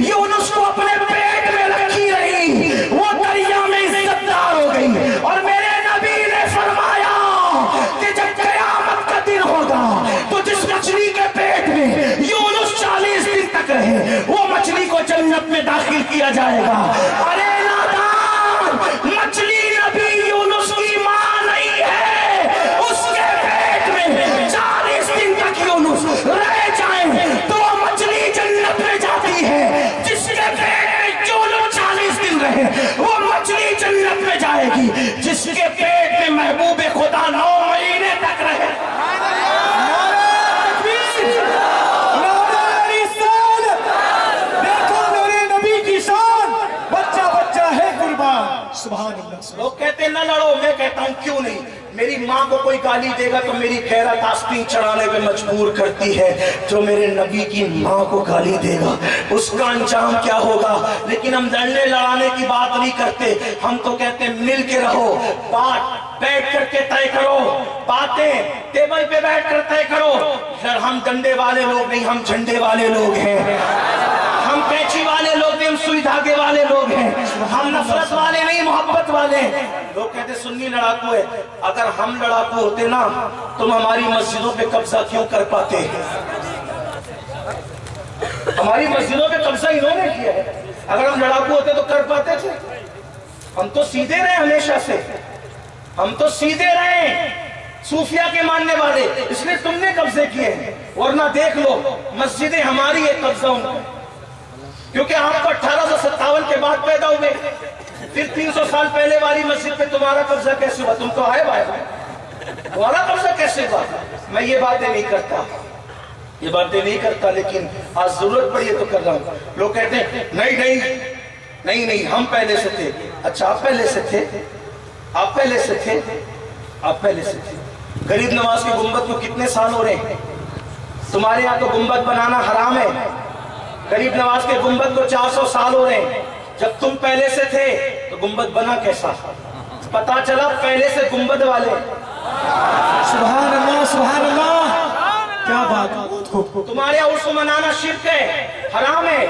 یونس کو اپنے پیٹ میں رکھی رہی وہ دریا میں عزت دار ہو گئی، اور میرے نبی نے فرمایا کہ جب قیامت کا دن ہوگا تو جس مچھلی کے پیٹ میں یونس 40 دن تک رہے وہ مچھلی کو جنت میں داخل کیا جائے گا۔ ارے نادان، مچھلی نبی یونس کی ماں نہیں ہے، اس کے پیٹ میں 40 دن تک یونس رہ جائیں میں جائے گی جس کے پیٹ میں محبوب خدا 9 مہینے تک رہے. لوگ کہتے ہیں نہ لڑو، میں کہتا ہوں کیوں نہیں. میری ماں کو کوئی گالی دے گا تو میری غیرت آستین چڑھانے پہ مجبور کرتی ہے. جو میرے نبی کی ماں کو گالی دے گا اس کا انجام کیا ہوگا. لیکن ہم لڑنے لڑانے کی بات نہیں کرتے، ہم تو کہتے ہیں مل کے رہو، بات بیٹھ کر کے طے کرو، باتیں ٹیبل پہ بیٹھ کر طے کرو. ہم ڈنڈے والے لوگ نہیں، ہم جھنڈے والے لوگ ہیں. ہم قینچی والے لوگ نہیں، ہم سوئی دھاگے والے لوگ ہیں. ہم نفرت والے نہیں، محبت والے. لوگ کہتے سنی لڑاکو ہے. اگر ہم لڑاکو ہوتے نا تم ہماری مسجدوں پہ قبضہ کیوں کر پاتے؟ ہماری مسجدوں پہ قبضہ انہوں نے کیا ہے. اگر ہم لڑاکو ہوتے تو کر پاتے تھے. ہم تو سیدھے رہے ہمیشہ سے، ہم تو سیدھے رہے صوفیہ کے ماننے والے، اس لیے تم نے قبضے کیے ہیں. ورنہ دیکھ لو مسجدیں ہماری ہے، قبضہ ان کو. کیونکہ آپ کو 1857 کے بعد پیدا ہوئے، پھر 300 سال پہلے والی مسجد پہ تمہارا قبضہ کیسے ہوا؟ تم تو آئے بھائی، تمہارا قبضہ کیسے ہوا؟ میں یہ باتیں نہیں کرتا، یہ باتیں نہیں کرتا، لیکن آج ضرورت پڑی ہے تو کر رہا ہوں. لوگ کہتے ہیں نہیں نہیں نہیں نہیں ہم پہلے سے تھے. اچھا آپ پہلے سے تھے، آپ پہلے سے تھے، آپ پہلے سے تھے. غریب نواز کے گنبد کو کتنے سال ہو رہے ہیں؟ تمہارے یہاں تو گنبد بنانا حرام ہے. غریب نواز کے گنبد کو 400 سال ہو رہے ہیں. جب تم پہلے سے تھے تو گنبد بنا کیسا؟ پتا چلا پہلے سے گنبد والے. سبحان اللہ سبحان اللہ، کیا بات. تمہارے عرس منانا شرک ہے، حرام ہے.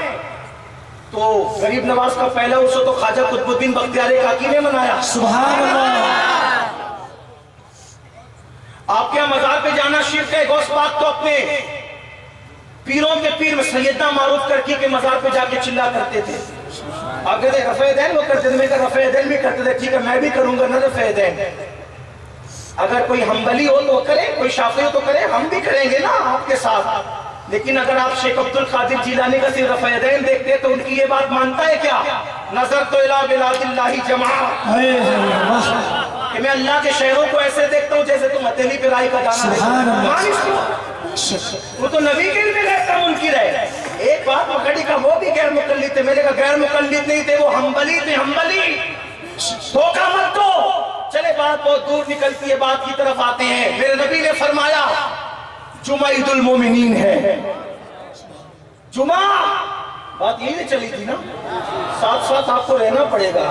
تو غریب نواز کا پہلا عرس تو خواجہ قطب الدین بختیار کاکی نے منایا. سبحان اللہ. آپ کے مزار پہ جانا شرک ہے. غوث پاک تو اپنے پیروں کے پیر میں سیدنا معروف کرکی کے مزار پہ جا کے چلا کرتے تھے. آپ کہتے ہیں رفع دین وہ کرتے تھے، میں کہا رفع دین بھی کرتے تھے. ٹھیک ہے میں بھی کروں گا نا رفع دین. اگر کوئی حنبلی ہو تو کرے، کوئی شافعی ہو تو کرے، ہم بھی کریں گے نا آپ کے ساتھ. لیکن اگر آپ شیخ عبد القادر جیلانی کا صرف رفع دین دیکھتے تو ان کی یہ بات مانتا ہے کیا؟ نظر تو الہ بلاد اللہ جمعہ، کہ میں اللہ کے شہروں کو ایسے دیکھتا ہوں جیسے تم ہتھیلی پہ رائی کا دانا دیکھتے. وہ تو نبی کے لیے رہتا منکر ہے. ایک بات مکڑی کا وہ بھی غیر مقلد تھے، میرے کا غیر مقلد نہیں تھے، وہ حنبلی تھے. حنبلی دھوکہ مت دو. چلے بات بہت دور نکلتی ہے، بات کی طرف آتے ہیں. میرے نبی نے فرمایا جمعہ عید المومنین ہے. جمعہ بات یہی نہیں چلی تھی نا، ساتھ ساتھ آپ کو رہنا پڑے گا.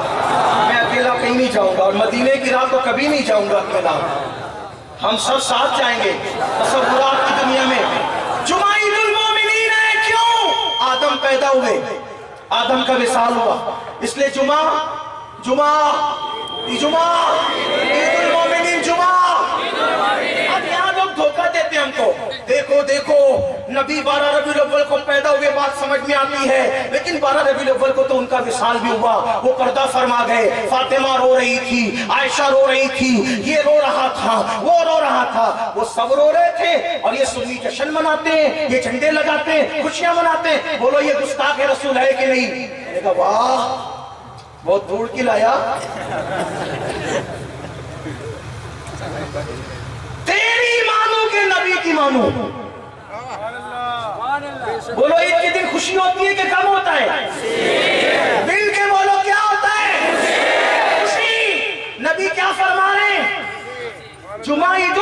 میں اکیلا کہیں نہیں جاؤں گا، اور مدینے کی رات کو کبھی نہیں جاؤں گا اکیلا. ہم سب ساتھ جائیں گے تصورات کی دنیا میں. جمعہ عید المومنین ہے. کیوں؟ آدم پیدا ہوئے، آدم کا وصال ہوا، اس لیے جمعہ عید المومنین جمعہ. اب یہاں لوگ دھوکہ دیتے ہم کو. دیکھو نبی 12 ربیع الاول کو پیدا ہوئے، بات سمجھ میں آتی ہے، لیکن 12 ربیع الاول کو تو ان کا وصال بھی ہوا. وہ پردہ فرما گئے. فاطمہ رو رہی تھی، عائشہ رو رہی تھی، یہ رو رہا تھا، وہ رو رہا تھا، وہ سب رو رہے تھے. اور یہ سنی جشن مناتے ہیں، یہ جھنڈے لگاتے ہیں، خوشیاں مناتے ہیں. بولو یہ گستاخ رسول ہے کہ نہیں؟ میں کہا واہ بہت دور کی لایا. تیری مانو کہ نبی کی مانو. بولو عید کے دن خوشی ہوتی ہے کہ کم ہوتا ہے؟ مل کے بولو کیا ہوتا ہے؟ خوشی. نبی کیا فرما رہے ہیں؟ جمعہ عید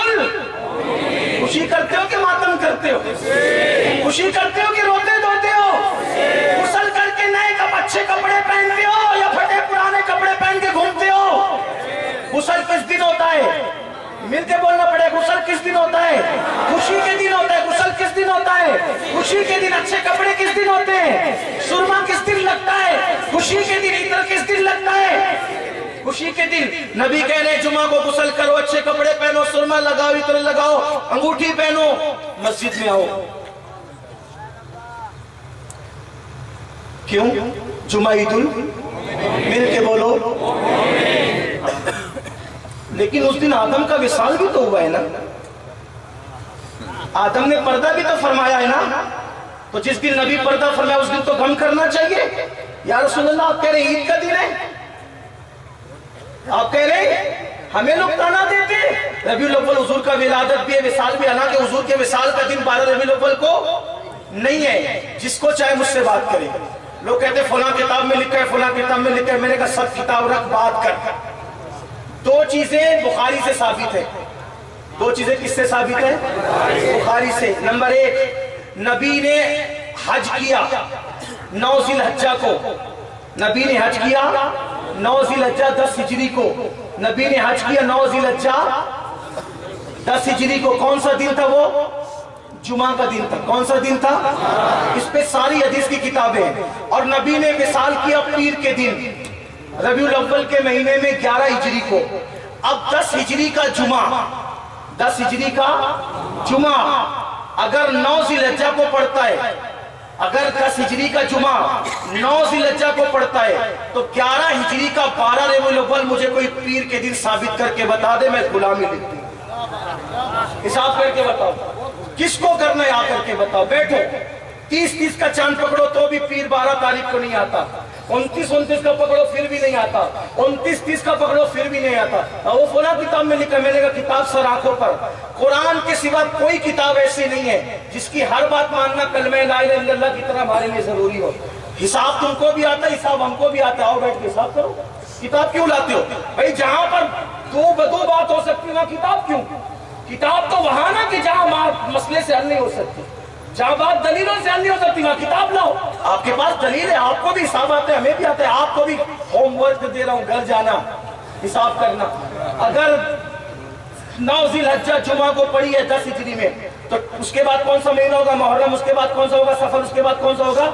خوشی کرتے ہو کہ ماتم کرتے ہو؟ خوشی کرتے ہو کہ روتے دھوتے ہو؟ غسل کر کے نئے اچھے کپڑے پہنتے ہو یا پھٹے پرانے کپڑے پہن کے گھومتے ہو؟ غسل کس دن ہوتا ہے؟ مل کے بولنا پڑے. غسل کس دن ہوتا ہے؟ خوشی کے دن ہوتا ہے. غسل کس دن ہوتا ہے؟ خوشی کے دن. اچھے کپڑے کس دن ہوتے ہیں؟ سرما کس دن لگتا ہے؟ خوشی کے دن. عطر کس دن لگتا ہے؟ خوشی کے دن. نبی کہہ رہے جمعہ کو غسل کرو، اچھے کپڑے پہنو، سرما لگاؤ، عطر لگاؤ، انگوٹھی پہنو، مسجد میں آؤ. کیوں؟ جمعہ عید مل کے بولو. لیکن اس دن آدم کا وصال بھی تو ہوا ہے نا. آدم نے پردہ بھی تو فرمایا ہے نا. تو جس دن نبی پردہ فرمایا اس دن تو غم کرنا چاہیے. یا رسول اللہ آپ کہہ رہے ہیں عید کا دن ہے. آپ کہہ رہے ہیں ہمیں لوگ تانا دیتے ربیع الاول حضور کا ولادت بھی ہے وصال بھی، حالانکہ حضور کے وصال کا دن 12 ربیع الاول کو نہیں ہے. جس کو چاہے مجھ سے بات کرے. لوگ کہتے ہیں فلاں کتاب میں لکھا ہے فلاں کتاب میں لکھا ہے. میں نے کہا سب کتاب رکھ بات کر. دو چیزیں بخاری سے ثابت ہے. دو چیزیں کس سے ثابت ہے؟ بخاری سے. نمبر 1، نبی نے حج کیا 9 ذی الحجہ کو. نبی نے حج کیا 9 ذی الحجہ 10 ہجری کو. نبی نے حج کیا 9 ذی الحجہ 10 ہجری کو. کون سا دن تھا وہ؟ جمعہ کا دن تھا. کون سا دن تھا؟ اس پہ ساری حدیث کی کتابیں. اور نبی نے وصال کیا پیر کے دن ربیع الاول کے مہینے میں 11 ہجری کو. اب 10 ہجری کا جمعہ، 10 ہجری کا جمعہ اگر 9 ذی الحجہ کو پڑتا ہے، اگر 10 ہجری کا جمعہ 9 ذی الحجہ کو پڑتا ہے تو 11 ہجری کا 12 ربیع الاول مجھے کوئی پیر کے دن ثابت کر کے بتا دے، میں غلامی لکھ دوں. حساب کر کے بتاؤ کس کو کرنا ہے، آ کر کے بتاؤ. بیٹھو 30 کا چاند پکڑو تو بھی پیر 12 تاریخ کو نہیں آتا. 29 کا پکڑو پھر بھی نہیں آتا. 29 کا پکڑو پھر بھی نہیں آتا. وہ فلاں کتاب میں لکھا. میں نے کہا کتاب سر آنکھوں پر. قرآن کے سوا کوئی کتاب ایسی نہیں ہے جس کی ہر بات ماننا کلمہ لا الہ الا اللہ کی طرح ہمارے لیے ضروری ہو. حساب تم کو بھی آتا ہے، حساب ہم کو بھی آتا ہے. آؤ بیٹھ کے حساب کرو. کتاب کیوں لاتے ہو بھائی؟ جہاں پر دو بات ہو سکتی ہے وہاں کتاب کیوں؟ کتاب تو وہاں نا کہ جہاں مسئلے سے حل نہیں ہو سکتی، جہاں بات دلیلوں سے حل نہیں ہو سکتی وہاں کتاب لاؤ. آپ کے پاس دلیل ہے، آپ کو بھی حساب آتا ہے، ہمیں بھی آتا ہے. آپ کو بھی ہوم ورک دے رہا ہوں، گھر جانا حساب کرنا. اگر 9 ذی الحجہ جمعہ کو پڑی ہے 10 ہجری میں تو اس کے بعد کون سا مہینہ ہوگا؟ محرم. اس کے بعد کون سا ہوگا؟ سفر. اس کے بعد کون سا ہوگا؟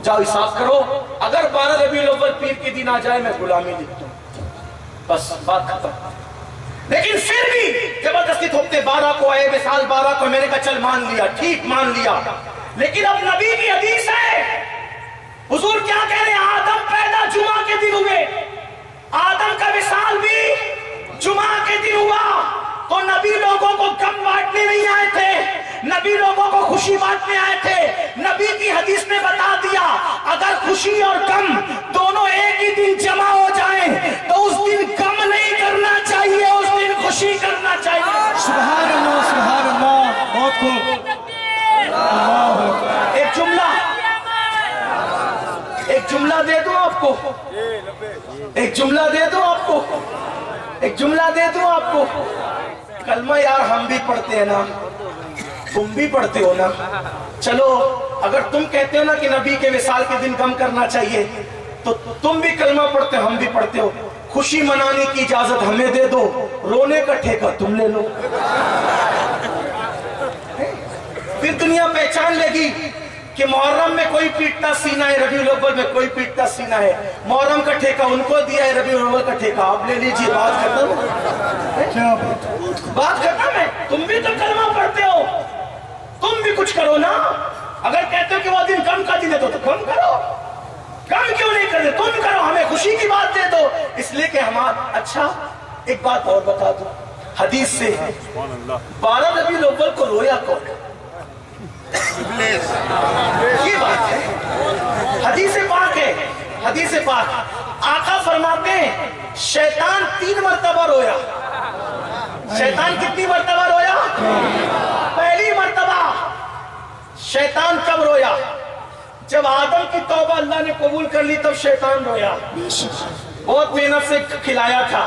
جاؤ حساب کرو. اگر 12 ربیع الاول پیر کے دن آ جائے میں غلامی لکھ دوں. بس بات ختم. لیکن پھر بھی زبردستی تھوپتے 12 کو آئے وصال 12 کو. میں نے کہا چل مان لیا، ٹھیک مان لیا. لیکن اب نبی کی حدیث ہے، حضور کیا کہہ رہے ہیں؟ آدم پیدا جمعہ کے دن ہوئے، آدم کا وصال بھی جمعہ کے دن ہوا. تو نبی لوگوں کو غم بانٹنے نہیں آئے تھے، نبی لوگوں کو خوشی بانٹنے آئے تھے. نبی کی حدیث نے بتا دیا اگر خوشی اور غم دونوں ایک ہی دن جمع ہو جائیں تو اس دن غم نہیں کرنا چاہیے، اس دن خوشی کرنا چاہیے. سبحان اللہ سبحان اللہ. بہت خوب. ایک جملہ دے دوں آپ کو، ایک جملہ دے دوں آپ کو، ایک جملہ دے دوں آپ کو. کلمہ یار ہم بھی پڑھتے ہیں نا، تم بھی پڑھتے ہو نا. چلو اگر تم کہتے ہو نا کہ نبی کے وصال کے دن غم کرنا چاہیے تو تم بھی کلمہ پڑھتے ہو، ہم بھی پڑھتے ہو. خوشی منانے کی اجازت ہمیں دے دو، رونے کا ٹھیکہ تم لے لو. پھر دنیا پہچان لے گی کہ محرم میں کوئی پیٹتا سینہ ہے، ربیع الاول میں کوئی پیٹتا سینہ ہے. محرم کا ٹھیکہ ان کو دیا ہے، ربیع الاول کا ٹھیکہ آپ لے لیجیے. بات کرتا بات کرتا میں. تم بھی تو کلمہ پڑھتے ہو، تم بھی کچھ کرو نا. اگر کہتے ہو کہ وہ دن غم کا دن ہے تو غم کرو. غم کیوں نہیں کرتے؟ تم کرو، ہمیں خوشی کی بات دے دو. اس لیے کہ ہمارا اچھا ایک بات اور بتا دو حدیث سے. 12 ربیع الاول کو رویا کون؟ یہ بات ہے، حدیث پاک ہے. حدیث پاک آقا فرماتے ہیں شیطان 3 مرتبہ رویا. شیطان کتنی مرتبہ رویا؟ پہلی مرتبہ شیطان کب رویا؟ جب آدم کی توبہ اللہ نے قبول کر لی تب شیطان رویا. بہت محنت سے کھلایا تھا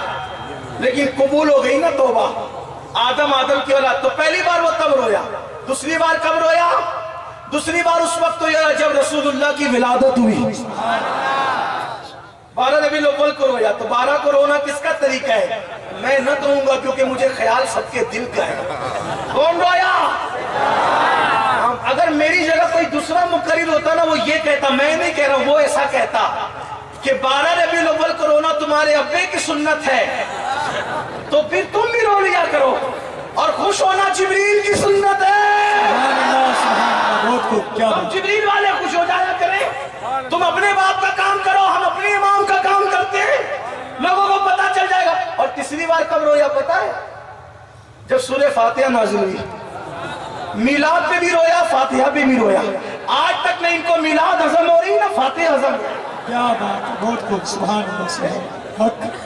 لیکن قبول ہو گئی نا توبہ. آدم کی اولاد. تو پہلی بار وہ تب رویا. دوسری بار کب رویا؟ دوسری بار اس وقت رویا جب رسول اللہ کی ولادت ہوئی. 12 ربیع الاول کو رویا. تو 12 کو رونا کس کا طریقہ ہے؟ میں نہ کہوں گا کیونکہ مجھے خیال سب کے دل کا ہے. کون رویا؟ اگر میری جگہ کوئی دوسرا مقرر ہوتا نا وہ یہ کہتا، میں نہیں کہہ رہا ہوں، وہ ایسا کہتا کہ 12 ربیع الاول کو رونا تمہارے ابے کی سنت ہے تو پھر تم بھی رو لیا کرو. اور خوش ہونا جبریل کی سنت ہے. تم جبریل والے خوش ہو جایا کریں. تم اپنے باپ کا کام کرو، ہم اپنے امام کا کام کرتے ہیں، لوگوں کو پتا چل جائے گا. اور تیسری بار کب رویا پتا ہے؟ جب سورہ فاتحہ نازل ہوئی. میلاد پہ بھی رویا، فاتحہ پہ بھی رویا. آج تک نہ ان کو میلاد ہضم ہو رہی نہ فاتحہ ہضم. کیا بات ہے. بہت خوب. سبحان اللہ.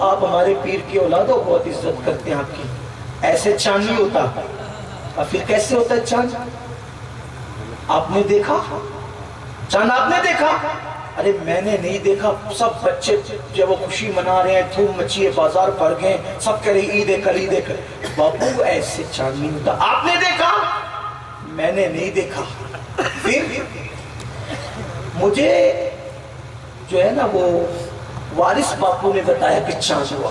آپ ہمارے پیر کی اولاد ہو، بہت عزت کرتے ہیں آپ کی، ایسے چاند نہیں ہوتا۔ اور پھر کیسے ہوتا ہے چاند؟ آپ نے دیکھا چاند؟ آپ نے دیکھا؟ ارے میں نے نہیں دیکھا، سب بچے جب وہ خوشی منا رہے ہیں، دھوم مچی ہے، بازار بھر گئے، سب کہہ رہے عید ہے کل، عید ہے کل۔ باپو ایسے چاند نہیں ہوتا۔ آپ نے دیکھا؟ میں نے نہیں دیکھا۔ پھر مجھے جو ہے نا وہ وارث باپو نے بتایا کہ چاند ہوا۔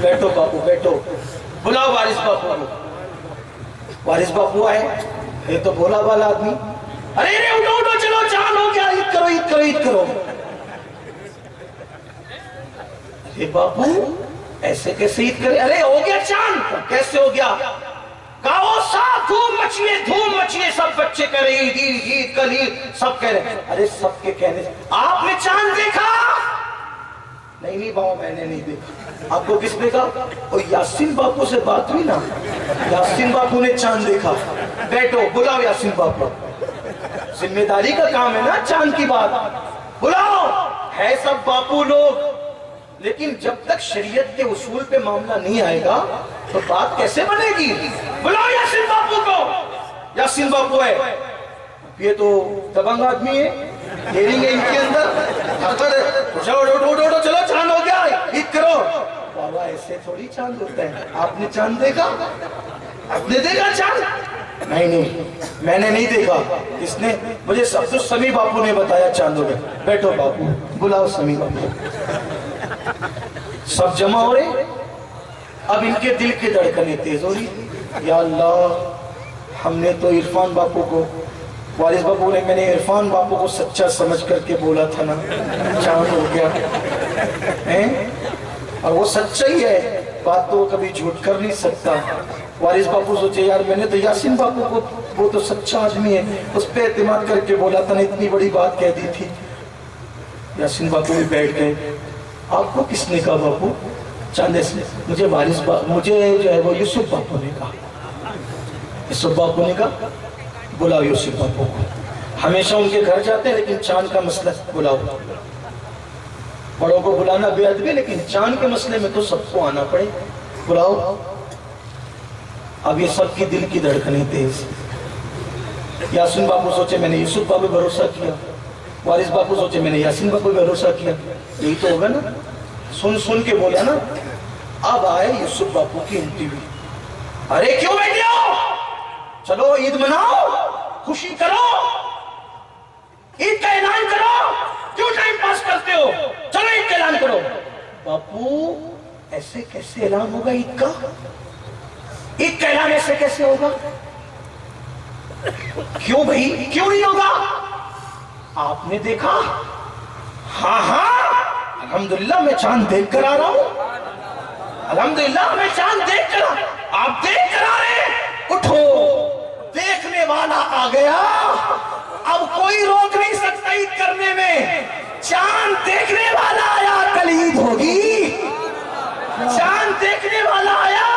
بیٹھو باپو بیٹھو، بلاؤ وارث باپو کو۔ وارث باپو آئے، یہ تو بھولا والا آدمی، ارے اٹھو اٹھو چلو چاند ہو گیا، عید کرو عید کرو عید کرو۔ ارے باپو ایسے کیسے عید کرے؟ ارے ہو گیا چاند۔ کیسے ہو گیا؟ کہو سب دھوم مچیے، سب بچے کہہ رہے عید عید عید کل عید، سب کہہ رہے۔ ارے سب کے کہنے سے آپ نے چاند دیکھا؟ نہیں بابا میں نے نہیں دیکھا۔ آپ کو کس نے کہا؟ وہ یاسین باپو سے بات ہوئی نا، یاسین باپو نے چاند دیکھا۔ بیٹھو بلاؤ یاسین باپو، ذمہ داری کا کام ہے نا چاند کی بات، بلاؤ۔ ہے سب باپو لوگ، لیکن جب تک شریعت کے اصول پہ معاملہ نہیں آئے گا تو بات کیسے بنے گی؟ بلاؤ یاسین باپو کو۔ یاسین باپو ہے، یہ تو دبنگ آدمی ہے، ہیرنگ ہے ان کے اندر، چلو چاند ہو گیا عید کرو۔ بابا ایسے تھوڑی چاند ہوتا ہے، آپ نے چاند دیکھا؟ آپ نے دیکھا چاند؟ نہیں میں نے نہیں دیکھا۔ اس نے مجھے سمی باپو نے بتایا چاند ہو گیا۔ بیٹھو باپو، بلاؤ سمی باپو۔ سب جمع ہو رہے، اب ان کے دل کی دھڑکنیں تیز ہو رہی۔ یا اللہ، ہم نے تو عرفان باپو کو، وارث باپو نے، میں نے عرفان باپو کو سچا سمجھ کر کے بولا تھا نا چاند ہو گیا، اور وہ سچا ہی ہے، بات تو کبھی جھوٹ کر نہیں سکتا۔ وارث باپو سوچے یار میں نے تو یاسین باپو کو، وہ تو سچا آدمی ہے، اس پہ اعتماد کر کے بولا تھا نا، اتنی بڑی بات کہہ دی تھی۔ یاسین باپو بھی بیٹھ گئے۔ آپ کو کس نے کہا باپو چاند ایسے؟ مجھے مجھے جو ہے وہ یوسف باپو نے کہا۔ یوسف باپو نے کہا بلاؤ یوسف باپو کو۔ ہمیشہ ان کے گھر جاتے ہیں لیکن چاند کا مسئلہ بلاؤ۔ بڑوں کو بلانا بے ادبی، لیکن چاند کے مسئلے میں تو سب کو آنا پڑے، بلاؤ۔ اب یہ سب کی دل کی دھڑکنیں تیز۔ یاسین باپو سوچے میں نے یوسف باپو بھروسہ کیا، وارث باپو سوچے میں نے یاسین باپو بھروسہ کیا، یہی تو ہوگا نا۔ سن کے بولا نا۔ اب آئے یوسف باپو کی انٹرویو۔ ارے کیوں بیٹھے ہو؟ چلو عید مناؤ، خوشی کرو، عید کا اعلان کرو، کیوں ٹائم پاس کرتے ہو؟ چلو عید کا اعلان کرو۔ باپو ایسے کیسے اعلان ہوگا عید کا؟ عید کا اعلان ایسے کیسے ہوگا؟ کیوں بھائی کیوں نہیں ہوگا؟ آپ نے دیکھا؟ ہاں الحمدللہ میں چاند دیکھ کر آ رہا ہوں، الحمدللہ میں چاند دیکھ کر، آپ دیکھ کر آ رہے ہیں، اٹھو، دیکھنے والا آ گیا، اب کوئی روک نہیں سکتا عید کرنے میں۔ چاند دیکھنے والا آیا، کل عید ہوگی، چاند دیکھنے والا آیا،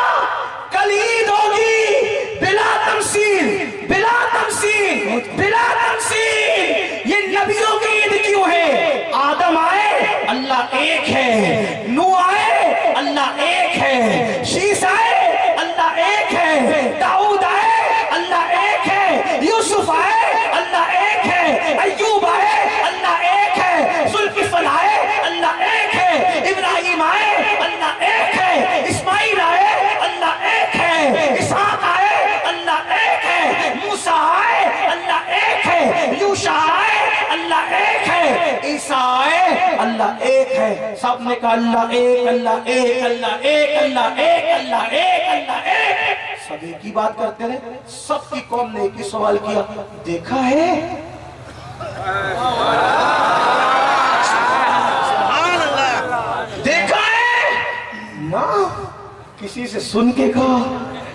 کل عید ہوگی، بلا تمثیل بلا تمثیل بلا تمثیل۔ یہ نبیوں کی عید کیوں ہے؟ آدم آئے اللہ ایک ہے، نوح آئے اللہ ایک ہے، شیس آئے اللہ ایک ہے، داؤد آئے اللہ ایک ہے، یوسف آئے اللہ ایک ہے، ایوب آئے اللہ ایک ہے، ذوالکفل آئے اللہ ایک ہے، ابراہیم آئے اللہ ایک ہے، اسماعیل آئے اللہ ایک ہے، اسحاق آئے اللہ ایک ہے، موسیٰ آئے اللہ ایک ہے، یوشع آئے اللہ ایک ہے، عیسیٰ آئے اللہ ایک ہے۔ سب نے کہا اللہ ایک اللہ ایک اللہ ایک اللہ ایک اللہ ایک اللہ ایک۔ سب ایک ہی بات کرتے رہے۔ سب کی قوم نے ایک ہی سوال کیا، دیکھا ہے؟ دیکھا ہے؟ نہ، کسی سے سن کے کہا،